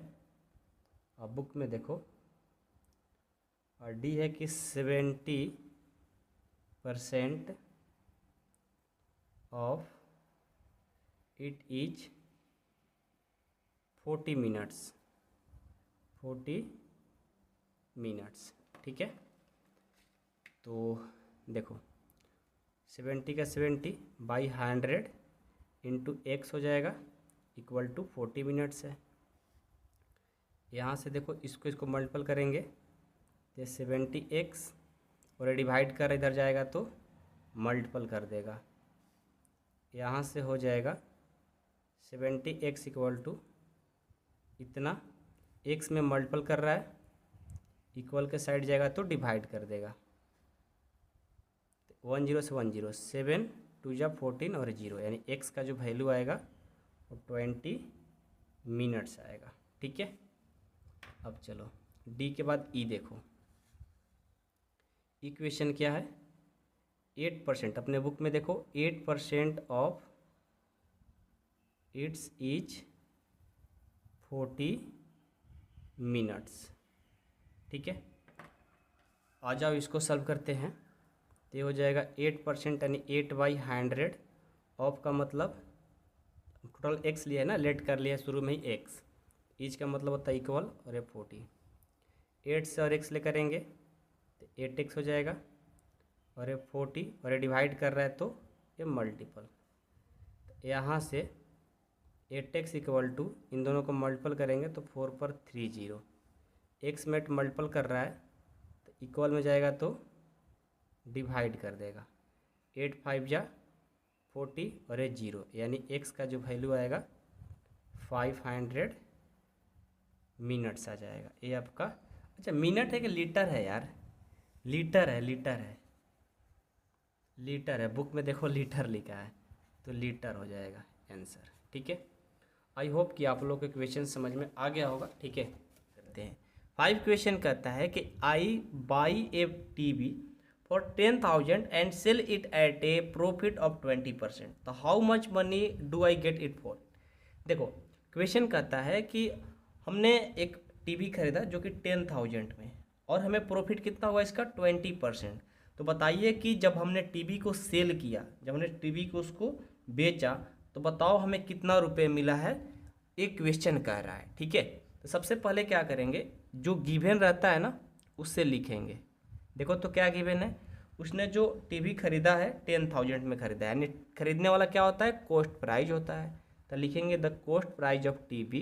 Speaker 1: अब बुक में देखो, और डी है कि 70% of it is 40 minutes, 40 minutes. ठीक है, तो देखो 70 का 70 बाई 100 इंटू एक्स हो जाएगा इक्वल टू 40 मिनट्स है। यहाँ से देखो इसको मल्टीपल करेंगे तो 70x और डिवाइड कर इधर जाएगा तो मल्टीपल कर देगा। यहाँ से हो जाएगा 70x इक्वल टू इतना, x में मल्टीपल कर रहा है, इक्वल के साइड जाएगा तो डिवाइड कर देगा। 10 से 10 7 2 जा 14 और 0 यानी x का जो वैल्यू आएगा वो 20 मिनट्स आएगा। ठीक है, अब चलो डी के बाद ई देखो। इक्वेशन क्या है, 8%, अपने बुक में देखो 8% ऑफ इट्स इज 40 मिनट्स। ठीक है, आ जाओ इसको सॉल्व करते हैं। तो ये हो जाएगा 8% यानी 8/100 ऑफ का मतलब टोटल एक्स लिया है ना, लेट कर लिया शुरू में ही एक्स, ईच का मतलब होता है इक्वल और ये 40, 8 से और एक्स ले करेंगे तो 8x हो जाएगा और ये 40 और ये डिवाइड कर रहा है तो ये मल्टीपल। यहाँ से 8x इक्वल टू इन दोनों को मल्टीपल करेंगे तो 4 पर 3 0, एक्स मेट मल्टीपल कर रहा है तो इक्वल में जाएगा तो डिवाइड कर देगा। 8 5 जा 40 और ये 0 यानी x का जो वैल्यू आएगा 500 मिनट्स आ जाएगा। ये आपका, अच्छा मिनट है कि लीटर है यार, लीटर है, लीटर है, लीटर है, बुक में देखो लीटर लिखा है तो लीटर हो जाएगा आंसर। ठीक है, आई होप कि आप लोग को क्वेश्चन समझ में आ गया होगा। ठीक है, करते हैं 5 क्वेश्चन कहता है कि I buy a TV for 10,000 and sell it at a profit of 20%, तो how much money do I get it for. देखो क्वेश्चन कहता है कि हमने एक टीवी खरीदा जो कि 10,000 में और हमें प्रॉफिट कितना हुआ इसका 20%। तो बताइए कि जब हमने टीवी को सेल किया, जब हमने टीवी को उसको बेचा तो बताओ हमें कितना रुपए मिला है, एक क्वेश्चन कह रहा है। ठीक है, तो सबसे पहले क्या करेंगे, जो गिवन रहता है ना उससे लिखेंगे। देखो तो क्या गिवन है, उसने जो टीवी खरीदा है 10,000 में खरीदा है, यानी खरीदने वाला क्या होता है, कॉस्ट प्राइस होता है। तो लिखेंगे the cost price of TV,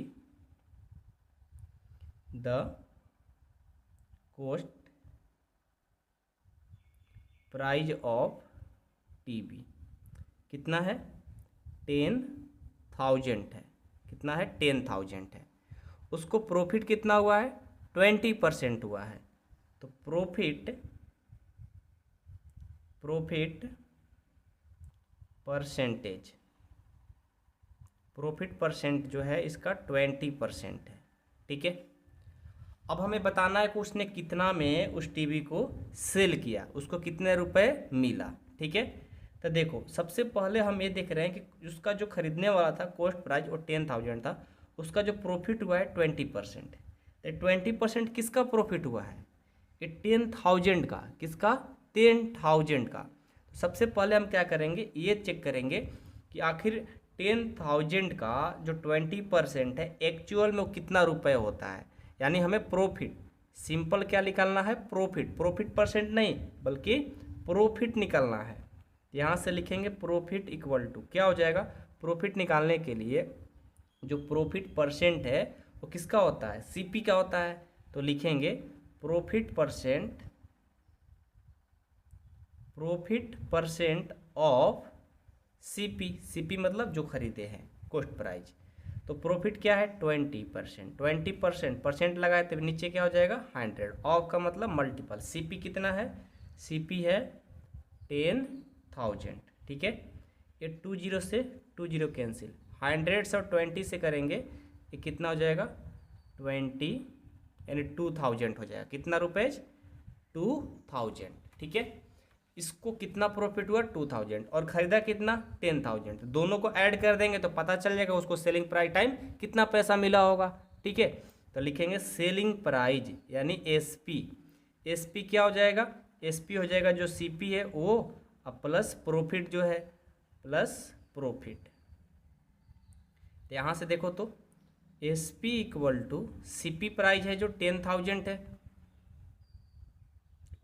Speaker 1: the cost price of TV कितना है 10,000 है, कितना है 10,000 है। उसको प्रॉफिट कितना हुआ है 20% हुआ है। तो प्रॉफिट परसेंटेज, प्रॉफिट परसेंट जो है इसका 20% है। ठीक है, अब हमें बताना है कि उसने कितना में उस टीवी को सेल किया, उसको कितने रुपए मिला। ठीक है, तो देखो सबसे पहले हम ये देख रहे हैं कि उसका जो खरीदने वाला था कॉस्ट प्राइस वो 10,000 था, उसका जो प्रॉफिट हुआ है 20%। तो 20% किसका प्रॉफिट हुआ है, ये 10,000 का, किसका 10,000 का। तो सबसे पहले हम क्या करेंगे, ये चेक करेंगे कि आखिर 10,000 का जो 20% है एक्चुअल में वो कितना रुपए होता है। यानी हमें प्रॉफिट, सिंपल क्या निकालना है, प्रॉफिट, प्रॉफिट परसेंट नहीं बल्कि प्रॉफिट निकालना है। यहाँ से लिखेंगे प्रॉफिट इक्वल टू क्या हो जाएगा, प्रॉफिट निकालने के लिए जो प्रॉफिट परसेंट है वो किसका होता है, सीपी का होता है। तो लिखेंगे profit percent of CP, CP मतलब जो खरीदे हैं कॉस्ट प्राइस। तो प्रॉफिट क्या है 20%, 20% परसेंट लगाए तो नीचे क्या हो जाएगा 100, ऑफ का मतलब मल्टीपल, सीपी कितना है, सीपी है 10,000। ठीक है, ये 20 से 20 कैंसिल, 100 और 20 से करेंगे ये कितना हो जाएगा 20 यानी 2,000 हो जाएगा, कितना रुपये 2,000। ठीक है, इसको कितना प्रॉफिट हुआ 2,000 और खरीदा कितना 10,000, तो दोनों को ऐड कर देंगे तो पता चल जाएगा उसको सेलिंग प्राइस टाइम कितना पैसा मिला होगा। ठीक है, तो लिखेंगे सेलिंग प्राइस यानी एसपी, एसपी क्या हो जाएगा, एसपी हो जाएगा जो सीपी है वो प्लस प्रॉफिट जो है प्लस प्रॉफिट। तो यहाँ से देखो तो SP equal to CP price है जो 10,000 है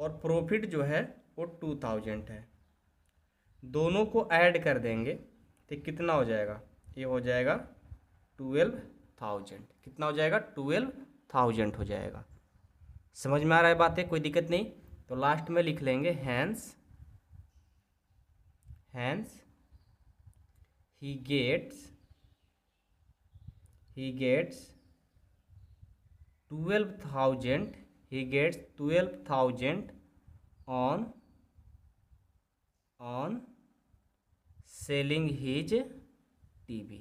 Speaker 1: और प्रॉफिट जो है वो 2,000 है। दोनों को ऐड कर देंगे तो कितना हो जाएगा, ये हो जाएगा 12,000। कितना हो जाएगा, 12,000 हो जाएगा। समझ में आ रहा है बातें, कोई दिक्कत नहीं। तो लास्ट में लिख लेंगे hence he gets 12,000 on selling his TV.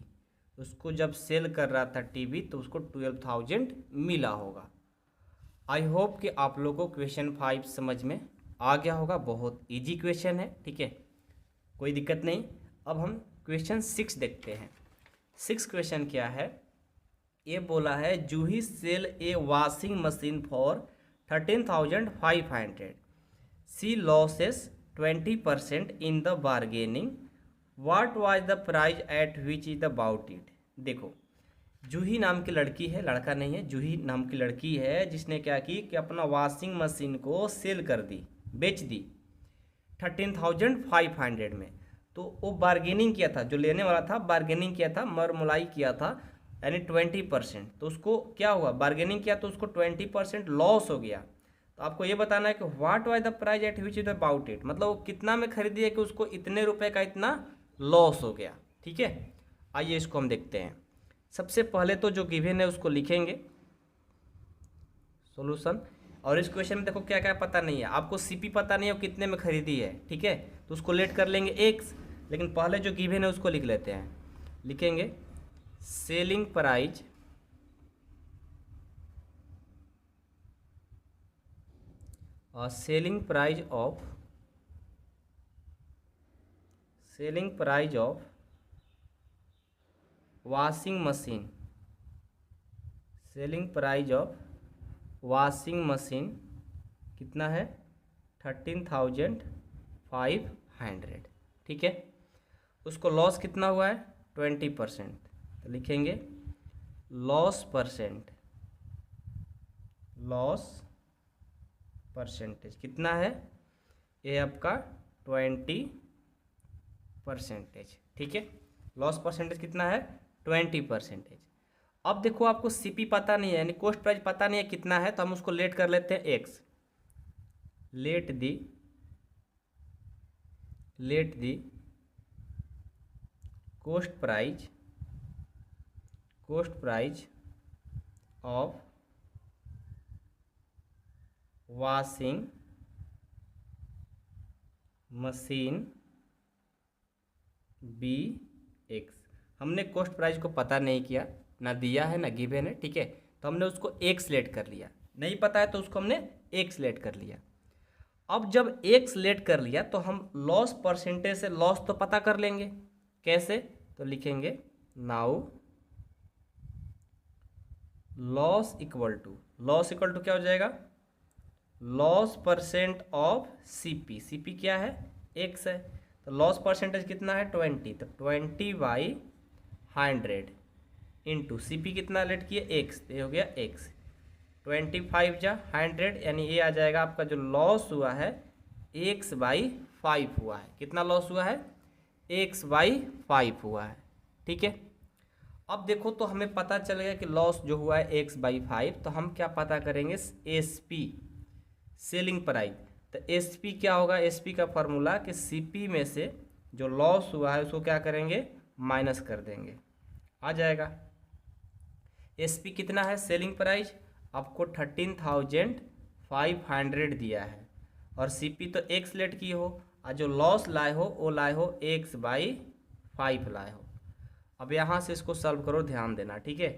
Speaker 1: उसको जब सेल कर रहा था टीवी तो उसको 12,000 मिला होगा। आई होप कि आप लोगों को क्वेश्चन 5 समझ में आ गया होगा। बहुत इजी क्वेश्चन है, ठीक है, कोई दिक्कत नहीं। अब हम क्वेश्चन 6 देखते हैं। 6 क्वेश्चन क्या है, ये बोला है Juhi sell a washing machine for 13,500, she loses 20% in the bargaining, what was the price at which is about it. देखो, जूही नाम की लड़की है, लड़का नहीं है, जूही नाम की लड़की है जिसने क्या की कि अपना वॉशिंग मशीन को सेल कर दी, बेच दी 13,500 में। तो वो बार्गेनिंग किया था, जो लेने वाला था बार्गेनिंग किया था, मर मुलाई किया था, यानी 20%। तो उसको क्या हुआ, बार्गेनिंग किया तो उसको 20% लॉस हो गया। तो आपको ये बताना है कि what was the price at which is about it, मतलब वो कितना में खरीदी है कि उसको इतने रुपए का इतना लॉस हो गया। ठीक है, आइए इसको हम देखते हैं। सबसे पहले तो जो गिवन है उसको लिखेंगे सॉल्यूशन। और इस क्वेश्चन में देखो क्या क्या पता नहीं है आपको, सीपी पता नहीं है वो कितने में खरीदी है, ठीक है, तो उसको लेट कर लेंगे एक्स। लेकिन पहले जो गिवन है उसको लिख लेते हैं, लिखेंगे सेलिंग प्राइज और selling price of washing machine, selling price of washing machine कितना है 13,500, ठीक है। उसको लॉस कितना हुआ है 20%, तो लिखेंगे लॉस परसेंटेज कितना है, ये आपका 20%, ठीक है। लॉस परसेंटेज कितना है 20%। अब देखो आपको सीपी पता नहीं है, यानी कॉस्ट प्राइस पता नहीं है कितना है, तो हम उसको लेट कर लेते हैं x. Let the cost price of washing machine be x. हमने कॉस्ट प्राइस को पता नहीं किया, ना दिया है ना गिवन है, ठीक है, तो हमने उसको एक सिलेक्ट कर लिया। नहीं पता है तो उसको हमने एक सिलेक्ट कर लिया। अब जब एक सिलेक्ट कर लिया तो हम लॉस परसेंटेज से लॉस तो पता कर लेंगे, कैसे, तो लिखेंगे नाउ लॉस इक्वल टू क्या हो जाएगा, loss percent of CP. CP क्या है एक्स है, तो लॉस परसेंटेज कितना है 20, तो 20/100 इंटू सीपी कितना लेट किए एक्स, तो ये हो गया एक्स। 25/100 यानी ये आ जाएगा आपका जो लॉस हुआ है x/5 हुआ है। कितना लॉस हुआ है x/5 हुआ है, ठीक है। अब देखो तो हमें पता चल गया कि लॉस जो हुआ है x/5, तो हम क्या पता करेंगे एसपी सेलिंग प्राइस। तो एसपी क्या होगा, एसपी का फॉर्मूला कि सीपी में से जो लॉस हुआ है उसको क्या करेंगे माइनस कर देंगे, आ जाएगा। एसपी कितना है सेलिंग प्राइस, आपको 13,500 दिया है, और सीपी तो एक्स लेट की हो, और जो लॉस लाए हो वो लाए हो x/5 लाए हो। अब यहाँ से इसको सॉल्व करो, ध्यान देना, ठीक है।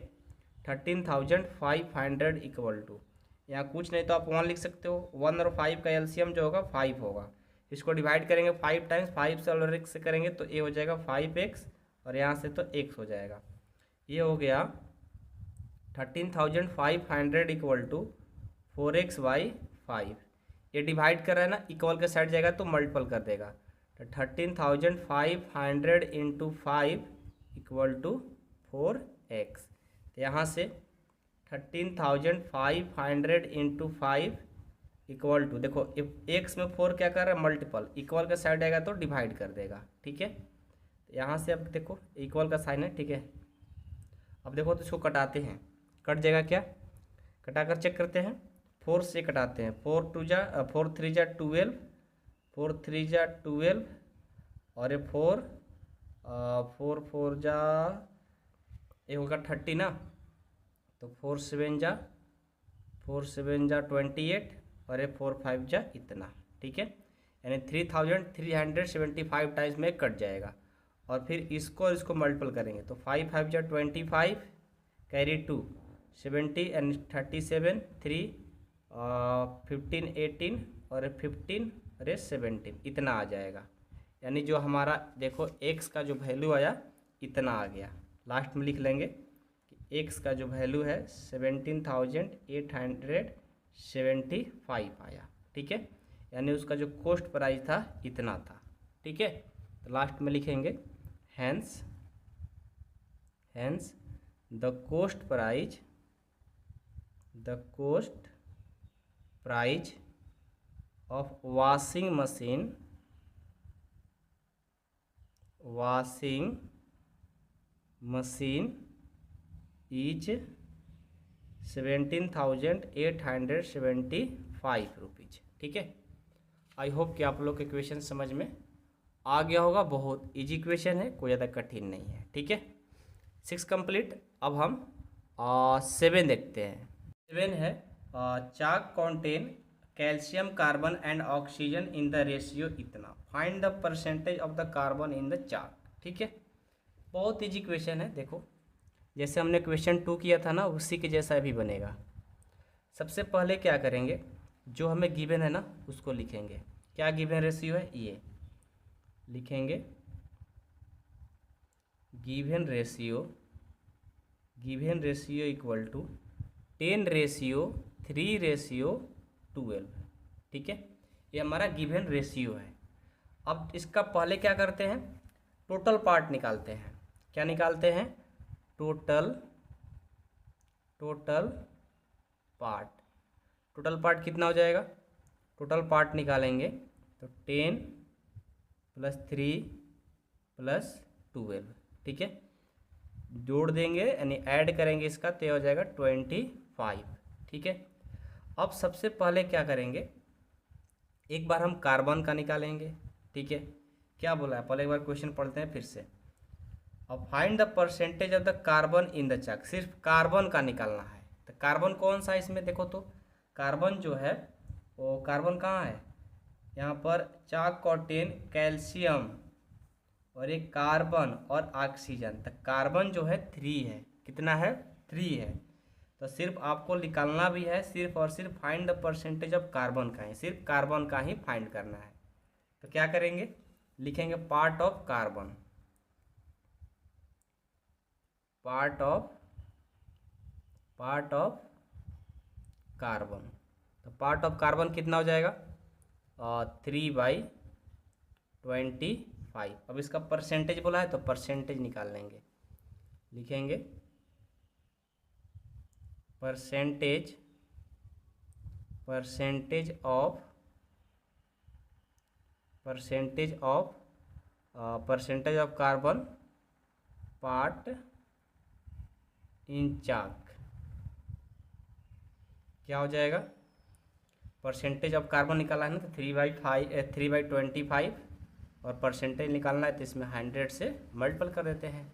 Speaker 1: 13,500 इक्वल टू, यहाँ कुछ नहीं तो आप 1 लिख सकते हो, 1 और 5 का एलसीएम जो होगा 5 होगा। इसको डिवाइड करेंगे 5 टाइम्स, 5 से और x से करेंगे तो ये हो जाएगा 5x, और यहाँ से तो x हो जाएगा। ये हो गया 13,500 इक्वल टू 4x/5। ये डिवाइड कर रहा है ना, इक्वल के साइड जाएगा तो मल्टीपल कर देगा, तो 13,500 इंटू 5 इक्वल टू 4x। तो यहाँ से 13,500 इंटू 5 इक्वल टू, देखो एक्स में 4 क्या कर रहा है, मल्टीपल, इक्वल का साइड आएगा तो डिवाइड कर देगा, ठीक है। तो यहाँ से अब देखो इक्वल का साइन है, ठीक है। अब देखो तो इसको कटाते हैं, कट जाएगा क्या, कटा कर चेक करते हैं, 4 से कटाते हैं, 4 3 जा 12, 4 3 जा 12 और ये 4 4 जा ये होगा 30 ना, तो 4 7 जा 28 और ये 4 5 जा इतना, ठीक है। यानी 3375 टाइम्स में कट जाएगा। और फिर इसको और इसको मल्टीपल करेंगे तो 5 5 जा 25, कैरी 2 70 एंड 37 3 15 18 और 15 और 17 इतना आ जाएगा। यानी जो हमारा देखो x का जो वैल्यू आया इतना आ गया। लास्ट में लिख लेंगे कि x का जो वैल्यू है 17,875 आया, ठीक है। यानी उसका जो कॉस्ट प्राइस था इतना था, ठीक है। तो लास्ट में लिखेंगे hence the cost price of washing machine is 17,875 rupees, ठीक है। आई होप कि आप लोग के क्वेश्चन समझ में आ गया होगा। बहुत इजी क्वेश्चन है, कोई ज़्यादा कठिन नहीं है, ठीक है। 6 कंप्लीट। अब हम 7 देखते हैं। 7 है chalk contain calcium carbon and oxygen in the ratio इतना, find the percentage of the carbon in the chalk, ठीक है। बहुत इजी क्वेश्चन है। देखो जैसे हमने क्वेश्चन 2 किया था ना, उसी के जैसा भी बनेगा। सबसे पहले क्या करेंगे, जो हमें गिवन है ना उसको लिखेंगे। क्या गिवन रेशियो है, ये लिखेंगे गिवन रेशियो इक्वल टू 10:3:12, ठीक है। ये हमारा गिवन रेशियो है। अब इसका पहले क्या करते हैं, टोटल पार्ट निकालते हैं। क्या निकालते हैं, टोटल पार्ट कितना हो जाएगा, टोटल पार्ट निकालेंगे तो 10 + 3 + 12, ठीक है। जोड़ देंगे यानी ऐड करेंगे इसका तो हो जाएगा 25, ठीक है। अब सबसे पहले क्या करेंगे, एक बार हम कार्बन का निकालेंगे, ठीक है। क्या बोला है, पहले एक बार क्वेश्चन पढ़ते हैं फिर से। अब find the percentage of the carbon in the chalk, सिर्फ कार्बन का निकालना है। तो कार्बन कौन सा है इसमें, देखो तो कार्बन जो है वो कार्बन कहाँ है, यहाँ पर चाक कॉन्टेन कैल्शियम और एक कार्बन और ऑक्सीजन। तो कार्बन जो है 3 है, कितना है, 3 है। तो सिर्फ आपको निकालना भी है, सिर्फ और सिर्फ find the percentage of carbon का है, सिर्फ कार्बन का ही फाइंड करना है। तो क्या करेंगे, लिखेंगे part of carbon, part of carbon. तो पार्ट ऑफ कार्बन कितना हो जाएगा, 3/25। अब इसका परसेंटेज बोला है तो परसेंटेज निकाल लेंगे, लिखेंगे percentage of carbon part in chalk. क्या हो जाएगा, परसेंटेज ऑफ कार्बन निकालना है ना तो 3/25 और परसेंटेज निकालना है तो इसमें 100 से मल्टीपल कर देते हैं।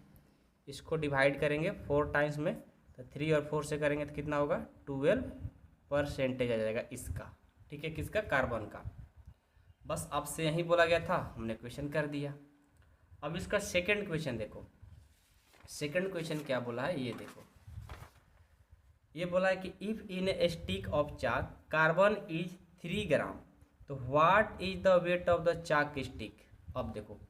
Speaker 1: इसको डिवाइड करेंगे 4 टाइम्स में तो 3 और 4 से करेंगे तो कितना होगा, 12% आ जाएगा इसका, ठीक है, किसका, कार्बन का। बस आपसे यही बोला गया था, हमने क्वेश्चन कर दिया। अब इसका सेकंड क्वेश्चन देखो, सेकंड क्वेश्चन क्या बोला है ये देखो। ये बोला है कि if in a stick of chalk carbon is 3 gram तो what is the weight of the chalk stick. अब देखो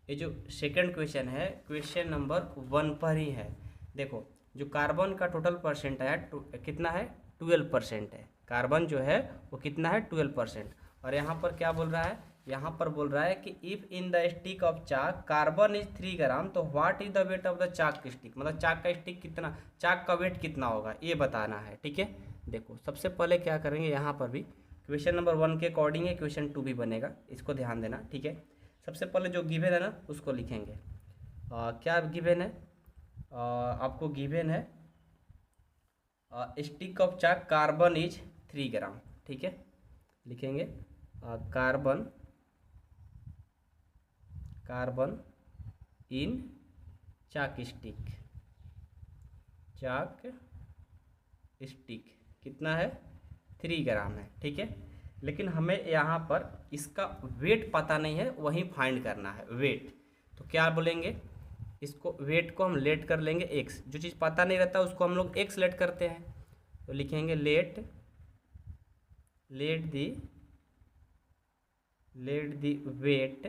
Speaker 1: ये जो सेकंड क्वेश्चन है, क्वेश्चन नंबर 1 पर ही है। देखो जो कार्बन का टोटल परसेंट है कितना है, 12% है। कार्बन जो है वो कितना है, 12%। और यहाँ पर क्या बोल रहा है, यहाँ पर बोल रहा है कि if in the stick of chalk carbon is 3 gram तो what is the weight of the chalk stick, मतलब चाक का स्टिक कितना, चाक का वेट कितना होगा ये बताना है, ठीक है। देखो सबसे पहले क्या करेंगे, यहाँ पर भी क्वेश्चन नंबर 1 के अकॉर्डिंग है क्वेश्चन 2 भी बनेगा, इसको ध्यान देना, ठीक है। सबसे पहले जो गिवन है ना उसको लिखेंगे। क्या गिवन है? आपको गिवन है stick of chalk carbon is 3 gram, ठीक है। लिखेंगे कार्बन इन चाक स्टिक कितना है? 3 ग्राम है, ठीक है। लेकिन हमें यहाँ पर इसका वेट पता नहीं है, वहीं फाइंड करना है वेट। तो क्या बोलेंगे, इसको वेट को हम लेट कर लेंगे एक्स। जो चीज़ पता नहीं रहता उसको हम लोग एक्स लेट करते हैं। तो लिखेंगे लेट दी वेट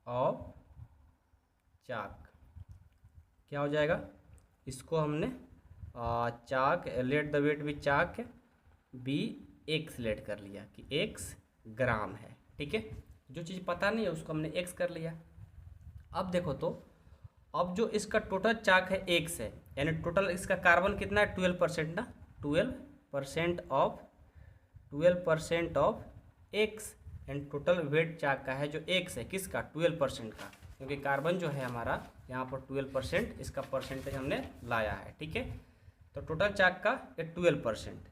Speaker 1: ऑफ चाक। क्या हो जाएगा? इसको हमने चाक लेट द वेट भी चाक बी एक्स लेट कर लिया कि एक्स ग्राम है, ठीक है। जो चीज़ पता नहीं है उसको हमने एक्स कर लिया। अब देखो तो अब जो इसका टोटल चाक है एक्स है, यानी टोटल इसका कार्बन कितना है? 12% ना, 12% of X. And total weight chalk का है जो एक्स है, किसका? 12% का, क्योंकि कार्बन जो है हमारा यहाँ पर 12%, इसका परसेंटेज हमने लाया है, ठीक है। तो टोटल चाक का ये 12%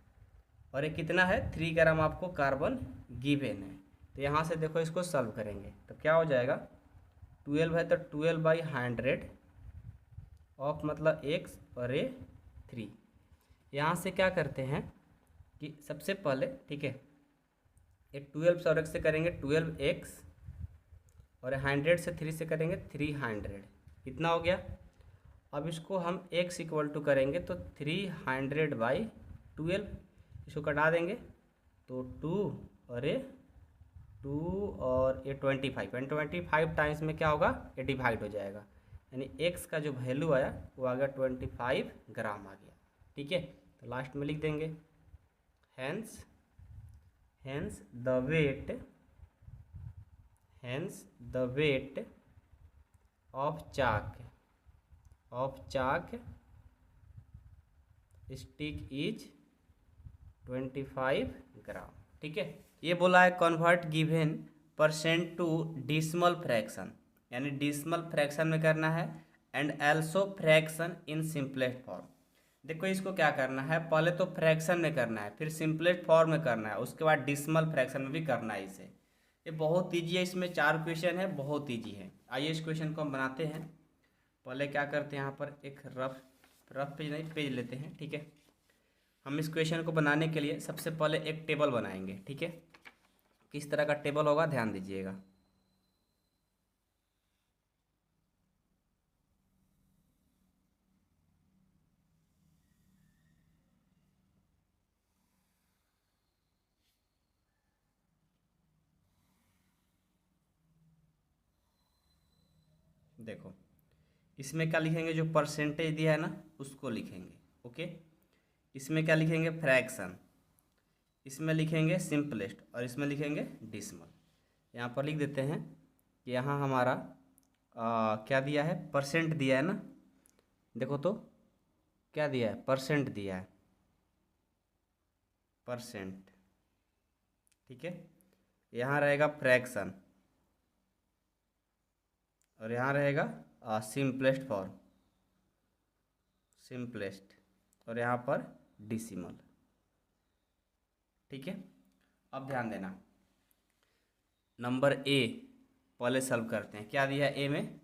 Speaker 1: और ये कितना है? 3 ग्राम आपको कार्बन गिवन है। तो यहाँ से देखो इसको सॉल्व करेंगे तो क्या हो जाएगा? 12 है तो 12/100 ऑफ मतलब एक्स और ये 3। यहाँ से क्या करते हैं कि सबसे पहले, ठीक है, ये 12 और एक्स से करेंगे 12x और 100 से 3 से करेंगे 300, कितना हो गया? अब इसको हम x इक्वल टू करेंगे तो 300/12, इसको कटा देंगे तो 2 और ये 25 एंड 25 टाइम्स में क्या होगा? ये डिवाइड हो जाएगा, यानी x का जो वैल्यू आया वो आ गया 25 ग्राम आ गया, ठीक है। तो लास्ट में लिख देंगे hence the weight of chalk stick is 25 gram, ठीक है। ये बोला है convert given percent to decimal fraction, यानी डिसिमल फ्रैक्शन में करना है and also fraction in simplest form. देखो इसको क्या करना है, पहले तो फ्रैक्शन में करना है, फिर सिंपलेस्ट फॉर्म में करना है, उसके बाद डिसिमल फ्रैक्शन में भी करना है इसे। ये बहुत ईजी है, इसमें 4 क्वेश्चन है, बहुत ईजी है। आइए इस क्वेश्चन को हम बनाते हैं। पहले क्या करते हैं, यहाँ पर एक रफ पेज नहीं पेज लेते हैं, ठीक है। हम इस क्वेश्चन को बनाने के लिए सबसे पहले एक टेबल बनाएंगे, ठीक है। किस तरह का टेबल होगा ध्यान दीजिएगा। देखो इसमें क्या लिखेंगे, जो परसेंटेज दिया है ना उसको लिखेंगे, ओके। इसमें क्या लिखेंगे? फ्रैक्शन। इसमें लिखेंगे सिंपलेस्ट और इसमें लिखेंगे डिसिमल। यहाँ पर लिख देते हैं कि यहाँ हमारा क्या दिया है? परसेंट दिया है ना। देखो तो क्या दिया है? परसेंट दिया है, परसेंट, ठीक है। यहाँ रहेगा फ्रैक्शन और यहाँ रहेगा सिंपलेस्ट फॉर्म, सिंपलेस्ट, और यहाँ पर डिसिमल, ठीक है। अब ध्यान देना, नंबर ए पहले सॉल्व करते हैं। क्या दिया है ए में?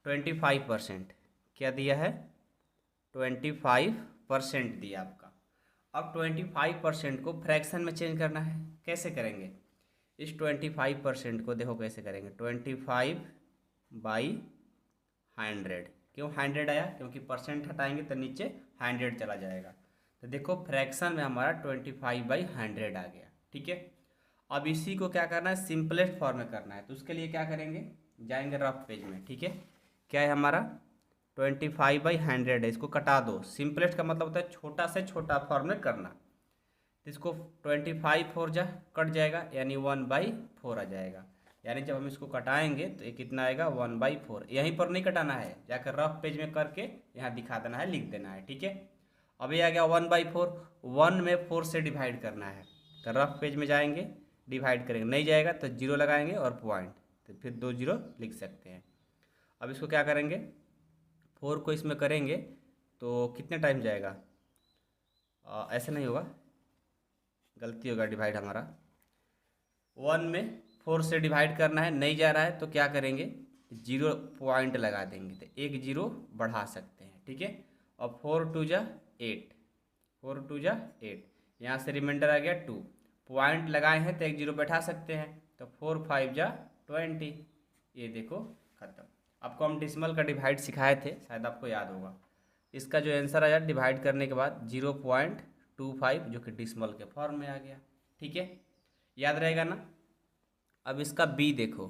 Speaker 1: 25%। क्या दिया है? 25% दिया आपका। अब 25% को फ्रैक्शन में चेंज करना है, कैसे करेंगे? इस 25% को देखो कैसे करेंगे, 25/100। क्यों 100 आया? क्योंकि परसेंट हटाएंगे तो नीचे 100 चला जाएगा। तो देखो फ्रैक्शन में हमारा 25/100 आ गया, ठीक है। अब इसी को क्या करना है? सिंपलेस्ट फॉर्म में करना है। तो उसके लिए क्या करेंगे? जाएंगे रफ पेज में, ठीक है। क्या है हमारा? 25/100 है, इसको कटा दो। सिंपलेस्ट का मतलब होता है छोटा से छोटा फॉर्म में करना। तो इसको 25 4 कट जाएगा, यानी 1/4 आ जाएगा। यानी जब हम इसको कटाएंगे तो ये कितना आएगा? 1/4। यहीं पर नहीं कटाना है, जाकर रफ पेज में करके यहाँ दिखा देना है, लिख देना है, ठीक है। अब ये आ गया 1/4। 1 में 4 से डिवाइड करना है, तो रफ पेज में जाएंगे, डिवाइड करेंगे, नहीं जाएगा तो जीरो लगाएंगे और पॉइंट, तो फिर 2 जीरो लिख सकते हैं। अब इसको क्या करेंगे, 4 को इसमें करेंगे तो कितने टाइम जाएगा, ऐसे नहीं होगा, गलती होगा, डिवाइड हमारा 1 में 4 से डिवाइड करना है, नहीं जा रहा है तो क्या करेंगे, जीरो पॉइंट लगा देंगे, तो एक जीरो बढ़ा सकते हैं, ठीक है। और 4 2 जा 8, 4 2 जा 8, यहाँ से रिमाइंडर आ गया 2, पॉइंट लगाए हैं तो एक जीरो बैठा सकते हैं, तो 4 5 जा 20, ये देखो खत्म। आपको हम डिसिमल का डिवाइड सिखाए थे, शायद आपको याद होगा। इसका जो आंसर आया डिवाइड करने के बाद 0.25, जो कि डिसिमल के फॉर्म में आ गया, ठीक है, याद रहेगा ना। अब इसका बी देखो,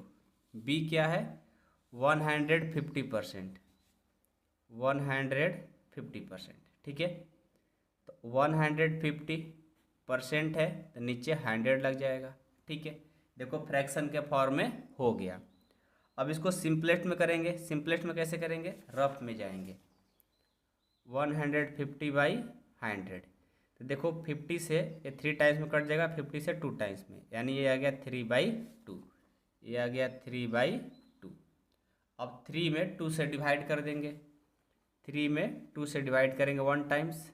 Speaker 1: बी क्या है, 150%, 150%, ठीक है। तो 150% है तो नीचे 100 लग जाएगा, ठीक है। देखो फ्रैक्शन के फॉर्म में हो गया। अब इसको सिंपलेस्ट में करेंगे, सिंपलेस्ट में कैसे करेंगे, रफ में जाएंगे, 150/100, तो देखो 50 से ये 3 टाइम्स में कट जाएगा, 50 से 2 टाइम्स में, यानी ये आ गया 3/2, ये आ गया 3/2। अब 3 में 2 से डिवाइड कर देंगे, 3 में 2 से डिवाइड करेंगे 1 टाइम्स,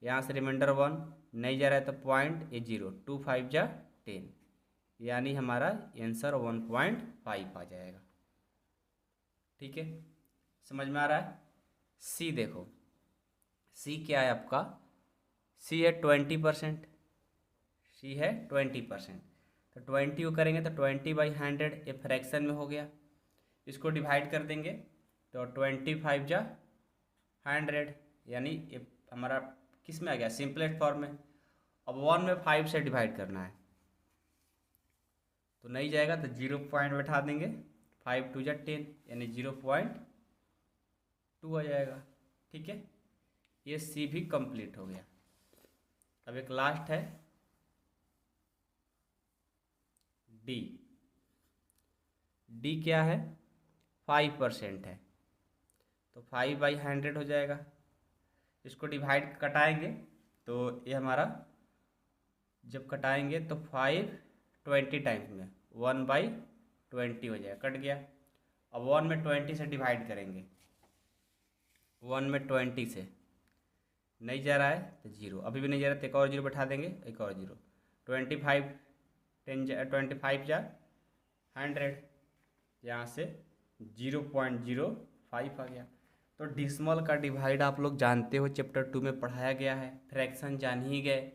Speaker 1: यहाँ से रिमाइंडर 1, नहीं जा रहा है तो पॉइंट, ये 0, 2 5 जा 10, यानी हमारा आंसर 1.5 आ जाएगा, ठीक है, समझ में आ रहा है। सी देखो, सी क्या है आपका, सी है 20%, सी है 20%, तो 20 को करेंगे तो 20/100, ये फ्रैक्शन में हो गया, इसको डिवाइड कर देंगे तो 25 जा 100, यानी ये हमारा किस में आ गया, सिंपलेस्ट फॉर्म में। अब 1 में 5 से डिवाइड करना है तो नहीं जाएगा, तो 0 पॉइंट बैठा देंगे, 5 2 जा 10, यानी 0.2 आ जाएगा, ठीक है। ये सी भी कंप्लीट हो गया। अब एक लास्ट है डी, डी क्या है, 5% है, तो 5/100 हो जाएगा। इसको डिवाइड कटाएंगे तो ये हमारा, जब कटाएंगे तो 5 20 टाइम्स में 1/20 हो जाएगा, कट गया। अब 1 में 20 से डिवाइड करेंगे, 1 में 20 से नहीं जा रहा है तो 0, अभी भी नहीं जा रहा तो एक और 0 बैठा देंगे, एक और 0, 25 25 जा 100, यहाँ से 0.05 आ गया। तो डिसिमल का डिवाइड आप लोग जानते हो, चैप्टर 2 में पढ़ाया गया है, फ्रैक्शन जान ही गए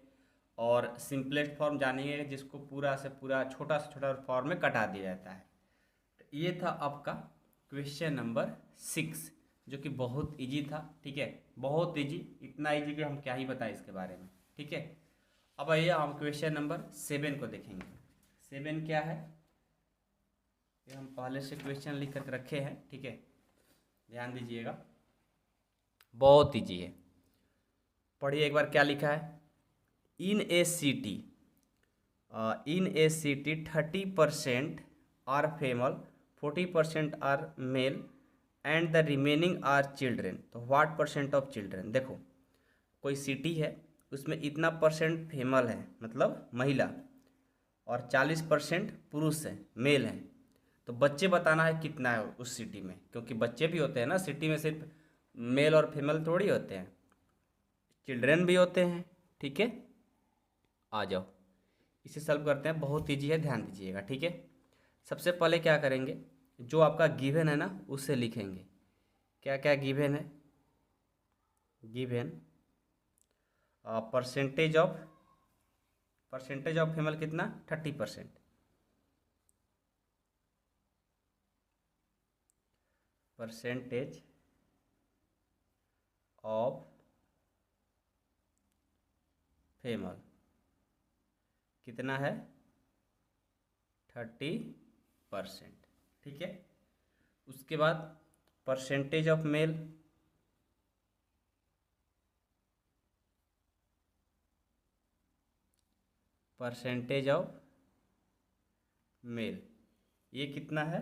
Speaker 1: और सिंपलेस्ट फॉर्म जान ही गए, जिसको पूरा से पूरा छोटा से छोटा फॉर्म में कटा दिया जाता है। तो ये था आपका क्वेश्चन नंबर 6, जो कि बहुत इजी था, ठीक है, बहुत इजी, इतना इजी कि हम क्या ही बताएं इसके बारे में, ठीक है। अब आइए हम क्वेश्चन नंबर 7 को देखेंगे। 7 क्या है, ये हम पहले से क्वेश्चन लिख कर रखे हैं, ठीक है, ध्यान दीजिएगा, बहुत इजी है, पढ़िए एक बार क्या लिखा है। In a city 30% are female, 40% are male and the remaining are children, तो व्हाट परसेंट ऑफ चिल्ड्रेन। देखो कोई सिटी है, उसमें इतना परसेंट फीमेल है, मतलब महिला, और 40% पुरुष है, मेल है, तो बच्चे बताना है कितना है उस सिटी में, क्योंकि बच्चे भी होते हैं ना सिटी में, सिर्फ मेल और फीमेल थोड़ी होते हैं, चिल्ड्रेन भी होते हैं, ठीक है। आ जाओ इसे सॉल्व करते हैं, बहुत ईजी है, ध्यान दीजिएगा, ठीक है। सबसे पहले क्या करेंगे, जो आपका गिवन है ना उसे लिखेंगे। क्या क्या गिवन है, गिवन परसेंटेज ऑफ फीमेल कितना, 30%, परसेंटेज ऑफ फीमेल कितना है, 30%, ठीक है। उसके बाद percentage of male, percentage of male ये कितना है,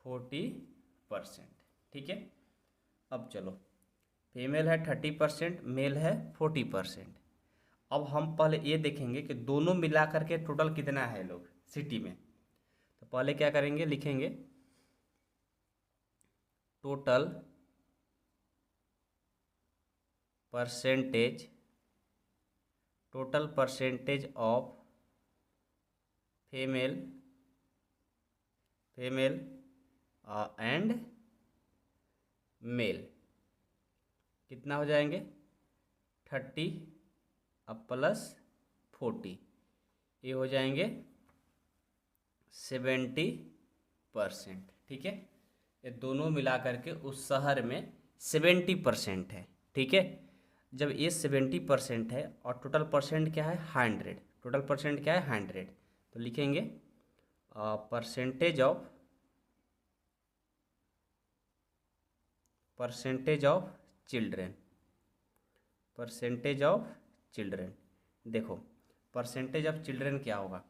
Speaker 1: 40%, ठीक है। अब चलो, फीमेल है 30%, मेल है 40%, अब हम पहले ये देखेंगे कि दोनों मिला करके टोटल कितना है लोग सिटी में। तो पहले क्या करेंगे, लिखेंगे total percentage of female and male कितना हो जाएंगे 30 अब प्लस 40 ये हो जाएंगे 70%। ठीक है, ये दोनों मिला करके उस शहर में 70% है। ठीक है, जब ये 70% है और टोटल परसेंट क्या है 100, टोटल परसेंट क्या है 100, तो लिखेंगे परसेंटेज ऑफ चिल्ड्रेन। देखो परसेंटेज ऑफ चिल्ड्रेन क्या होगा,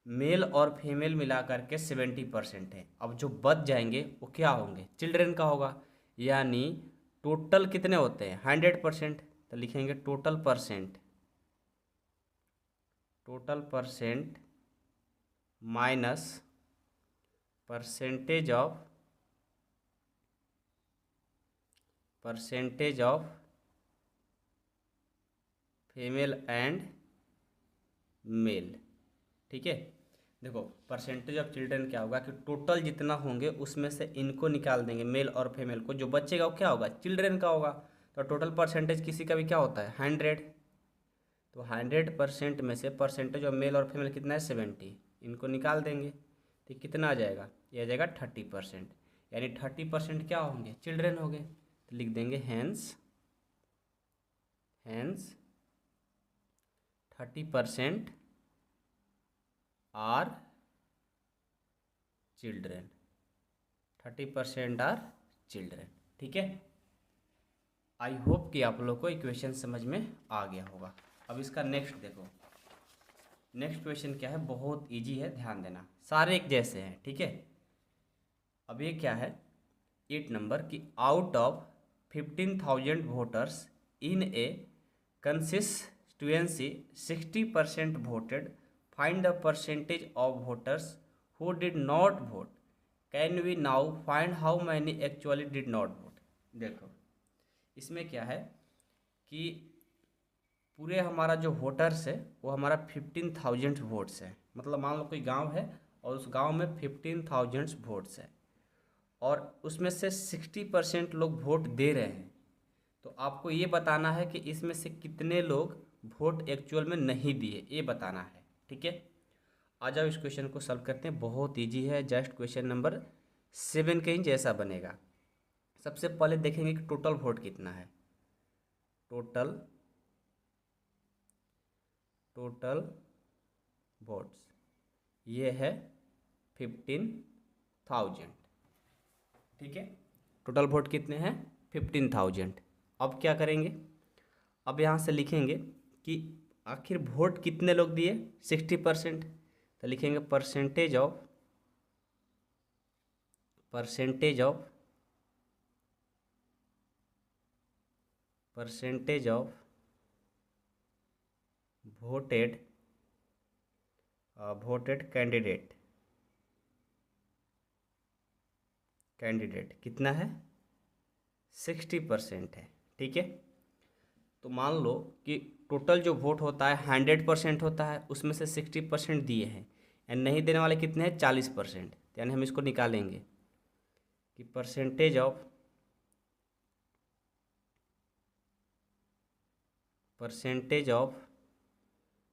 Speaker 1: मेल और फीमेल मिला करके 70% है। अब जो बच जाएंगे वो क्या होंगे, चिल्ड्रेन का होगा, यानी टोटल कितने होते हैं 100%। तो लिखेंगे total percent minus percentage of female and male. ठीक है, देखो परसेंटेज ऑफ चिल्ड्रन क्या होगा कि टोटल जितना होंगे उसमें से इनको निकाल देंगे मेल और फीमेल को, जो बचेगा वो क्या होगा चिल्ड्रन का होगा। तो टोटल परसेंटेज किसी का भी क्या होता है 100, तो 100% में से परसेंटेज ऑफ मेल और फीमेल कितना है 70, इनको निकाल देंगे तो कितना आ जाएगा, ये आ जाएगा 30%, यानी 30% क्या होंगे चिल्ड्रन होंगे। तो लिख देंगे hence 30% are children, 30% are children. ठीक है, आई होप कि आप लोग को इक्वेशन समझ में आ गया होगा। अब इसका नेक्स्ट देखो, नेक्स्ट क्वेश्चन क्या है, बहुत इजी है, ध्यान देना, सारे एक जैसे हैं। ठीक है, अब ये क्या है 8 नंबर की out of 15,000 voters in A consistency 60% voted, find the percentage of voters who did not vote, can we now find how many actually did not vote। देखो इसमें क्या है कि पूरे हमारा जो वोटर्स है वो हमारा 15,000 वोट्स है, मतलब मान लो कोई गांव है और उस गांव में 15,000 वोट्स है और उसमें से 60% लोग वोट दे रहे हैं। तो आपको ये बताना है कि इसमें से कितने लोग वोट एक्चुअल में नहीं दिए, ये बताना है। ठीक है, आ जाओ इस क्वेश्चन को सॉल्व करते हैं, बहुत इजी है, जस्ट क्वेश्चन नंबर 7 के ही जैसा बनेगा। सबसे पहले देखेंगे कि टोटल वोट कितना है, टोटल वोट्स ये है 15,000। ठीक है, टोटल वोट कितने हैं 15,000। अब क्या करेंगे, अब यहाँ से लिखेंगे कि आखिर वोट कितने लोग दिए 60%, तो लिखेंगे परसेंटेज ऑफ वोटेड कैंडिडेट कितना है 60% है। ठीक है, तो मान लो कि टोटल जो वोट होता है 100% होता है, उसमें से 60% दिए हैं, यानी नहीं देने वाले कितने हैं 40%, यानी हम इसको निकालेंगे कि percentage of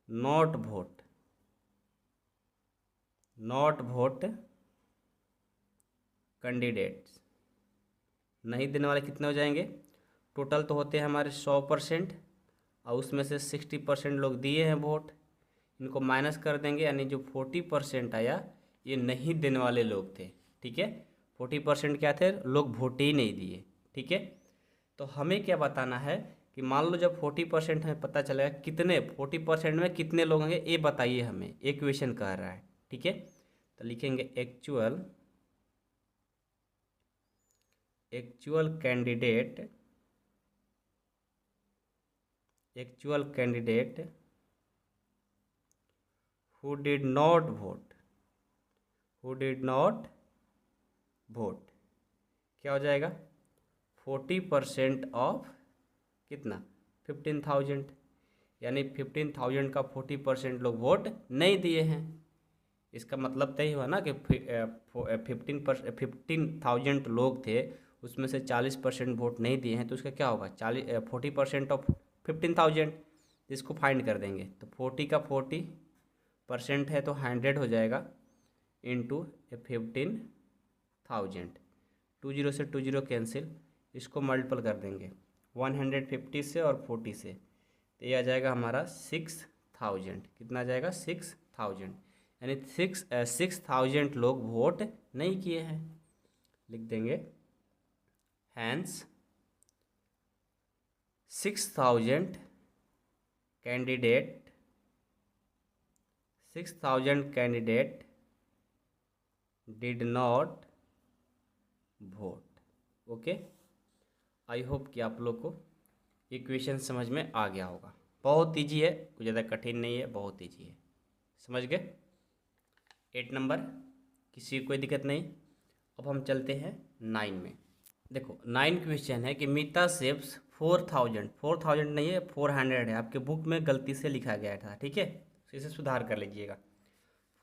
Speaker 1: not vote candidates, नहीं देने वाले कितने हो जाएंगे, टोटल तो होते हैं हमारे 100% और उसमें से 60% लोग दिए हैं वोट, इनको माइनस कर देंगे, यानी जो 40% आया ये नहीं देने वाले लोग थे। ठीक है, 40% क्या थे, लोग वोट ही नहीं दिए। ठीक है, तो हमें क्या बताना है कि मान लो जब 40% हमें पता चलेगा कितने 40% में कितने लोग होंगे, ये बताइए हमें, एक क्वेश्चन कह रहा है। ठीक है, तो लिखेंगे actual candidate actual candidate who did not vote, who did not vote, क्या हो जाएगा 40% ऑफ कितना 15,000, यानी 15,000 का 40% लोग वोट नहीं दिए हैं। इसका मतलब तो ही हुआ ना कि 15,000 लोग थे, उसमें से 40% वोट नहीं दिए हैं, तो उसका क्या होगा 40% ऑफ 15,000, इसको फाइंड कर देंगे। तो 40 का 40% है तो 100 हो जाएगा इंटू 15,000, 20 से 20 कैंसिल, इसको मल्टीपल कर देंगे 150 से और 40 से, तो ये आ जाएगा हमारा 6,000। कितना आ जाएगा 6,000, यानी 6,000 लोग वोट नहीं किए हैं। लिख देंगे हैंस 6,000 candidate, 6,000 candidate did not vote. Okay, I hope कि आप लोग को इक्वेशन समझ में आ गया होगा। बहुत ईजी है, कुछ ज़्यादा कठिन नहीं है, बहुत ईजी है, समझ गए। 8 नंबर, किसी को कोई दिक्कत नहीं। अब हम चलते हैं 9 में। देखो 9 क्वेश्चन है कि मीता सेव्स 4,000 नहीं है 400 है, आपके बुक में गलती से लिखा गया था, ठीक है, तो इसे सुधार कर लीजिएगा।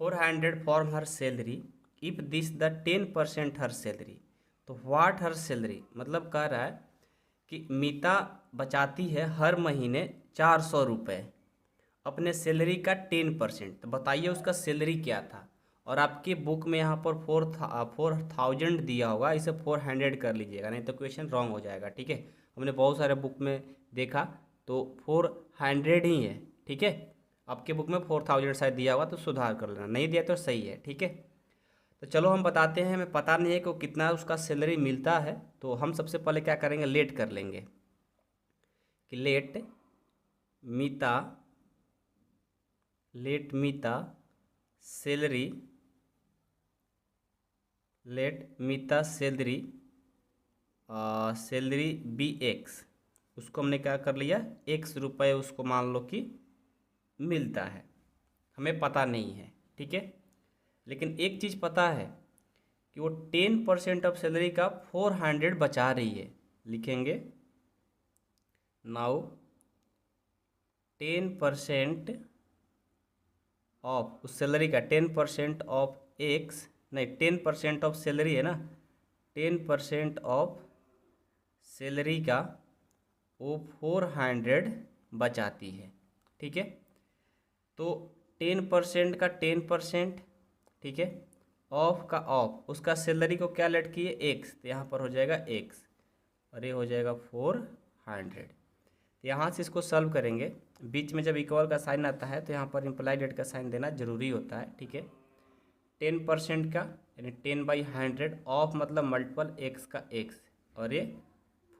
Speaker 1: 400 form her salary if this the 10% her salary, तो व्हाट हर सैलरी मतलब कह रहा है कि मीता बचाती है हर महीने 400 रुपये अपने सैलरी का 10%, तो बताइए उसका सैलरी क्या था। और आपकी बुक में यहाँ पर 4,000 दिया होगा, इसे 400 कर लीजिएगा, नहीं तो क्वेश्चन रॉन्ग हो जाएगा, ठीक है। हमने बहुत सारे बुक में देखा तो 400 ही है, ठीक है। आपके बुक में 4,000 शायद दिया होगा, तो सुधार कर लेना, नहीं दिया तो सही है, ठीक है। तो चलो हम बताते हैं, हमें पता नहीं है कि कितना उसका सैलरी मिलता है, तो हम सबसे पहले क्या करेंगे लेट कर लेंगे कि लेट मीता सैलरी, लेट मीता सैलरी सैलरी बी एक्स, उसको हमने क्या कर लिया x रुपये उसको मान लो कि मिलता है, हमें पता नहीं है, ठीक है। लेकिन एक चीज़ पता है कि वो 10% ऑफ सैलरी का 400 बचा रही है, लिखेंगे नाउ 10% ऑफ उस सैलरी का 10% ऑफ एक्स, नहीं 10% ऑफ सैलरी है ना, 10% ऑफ सैलरी का वो 400 बचाती है, ठीक है। तो 10% का 10%, ठीक है, ऑफ का ऑफ, उसका सैलरी को क्या लेट किए एक्स, तो यहाँ पर हो जाएगा एक्स और ये हो जाएगा 400। तो यहाँ से इसको सॉल्व करेंगे, बीच में जब इक्वल का साइन आता है तो यहाँ पर इम्प्लाई डेट का साइन देना जरूरी होता है, ठीक है। 10% का यानी 10/100 ऑफ मतलब मल्टीपल एक्स का एक्स और ये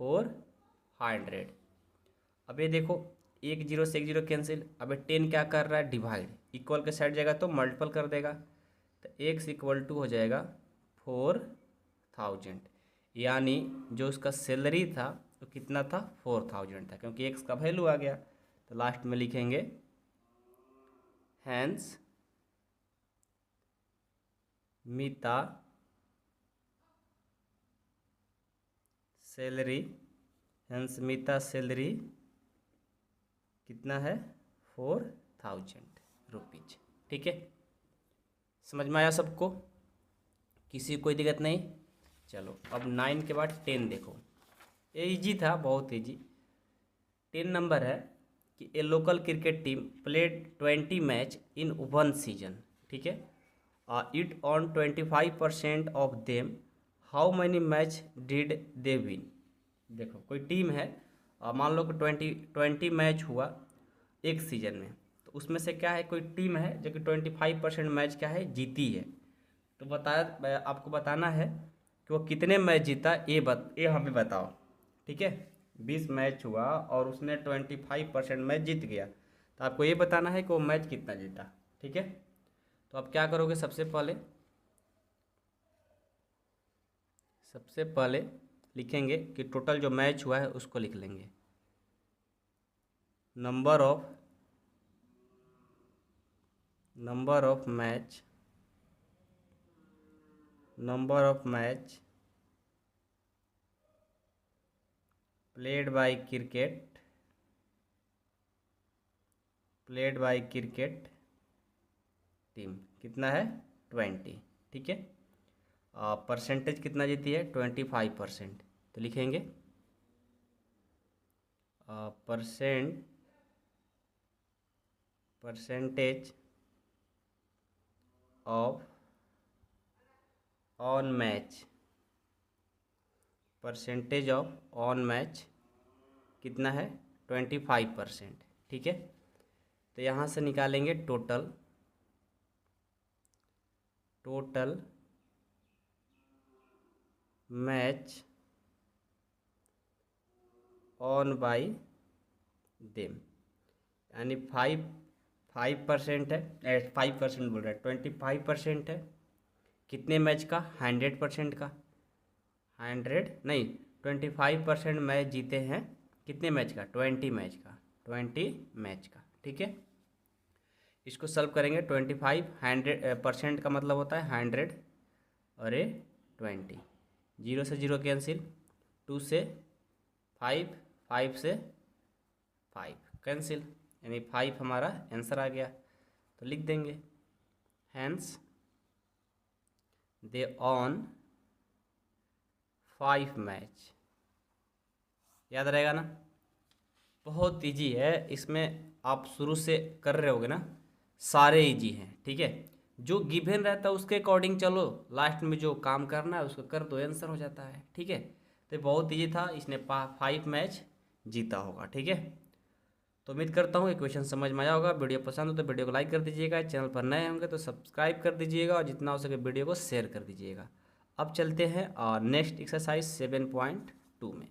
Speaker 1: 400। अब ये देखो एक जीरो से एक जीरो कैंसिल, अब 10 क्या कर रहा है डिवाइड, इक्वल के साइड जाएगा तो मल्टीपल कर देगा, तो एक्स इक्वल टू हो जाएगा 4,000, यानी जो उसका सैलरी था तो कितना था 4,000 था, क्योंकि एक्स का वैल्यू आ गया। तो लास्ट में लिखेंगे हैंस मीता सैलरी, हैंस मीता सैलरी कितना है 4,000 रुपीज, ठीक है। समझ में आया सबको, किसी को कोई दिक्कत नहीं। चलो अब 9 के बाद 10 देखो, ये इजी था, बहुत इजी। 10 नंबर है कि ए local cricket team played 20 match इन 1 सीजन, ठीक है, it on 25% of them, how many match did they win. देखो कोई टीम है, मान लो कि 20 मैच हुआ एक सीजन में, तो उसमें से क्या है कोई टीम है जो कि 25% मैच क्या है जीती है, तो बताया आपको बताना है कि वो कितने मैच जीता, ये हमें बताओ, ठीक है। 20 मैच हुआ और उसने 25% मैच जीत गया, तो आपको ये बताना है कि वो मैच कितना जीता, ठीक है। तो आप क्या करोगे, सबसे पहले लिखेंगे कि टोटल जो मैच हुआ है उसको लिख लेंगे, number of match played by cricket team कितना है 20, ठीक है। परसेंटेज कितना जीती है 25%, तो लिखेंगे परसेंटेज ऑफ ऑन मैच कितना है 25%, ठीक है। तो यहाँ से निकालेंगे total match on by them, यानी 5% है, 5% बोल रहा है 25% है कितने मैच का 100% का, 100 नहीं 25% मैच जीते हैं कितने मैच का 20 मैच का, ठीक है। इसको सॉल्व करेंगे 100% का मतलब होता है 100 और 20, 0 से 0 कैंसिल, 2 से 5, 5 से 5 कैंसिल, यानी 5 हमारा आंसर आ गया। तो लिख देंगे हैंस दे ऑन 5 मैच, याद रहेगा ना। बहुत इजी है, इसमें आप शुरू से कर रहे होगे ना, सारे इजी हैं, ठीक है। जो गिवन रहता है उसके अकॉर्डिंग चलो, लास्ट में जो काम करना है उसको कर दो, आंसर हो जाता है, ठीक है। तो बहुत इजी था, इसने 5 मैच जीता होगा, ठीक है। तो उम्मीद करता हूँ ये क्वेश्चन समझ में आया होगा। वीडियो पसंद हो तो वीडियो को लाइक कर दीजिएगा, चैनल पर नए होंगे तो सब्सक्राइब कर दीजिएगा और जितना हो सके वीडियो को शेयर कर दीजिएगा। अब चलते हैं नेक्स्ट एक्सरसाइज 7.2 में।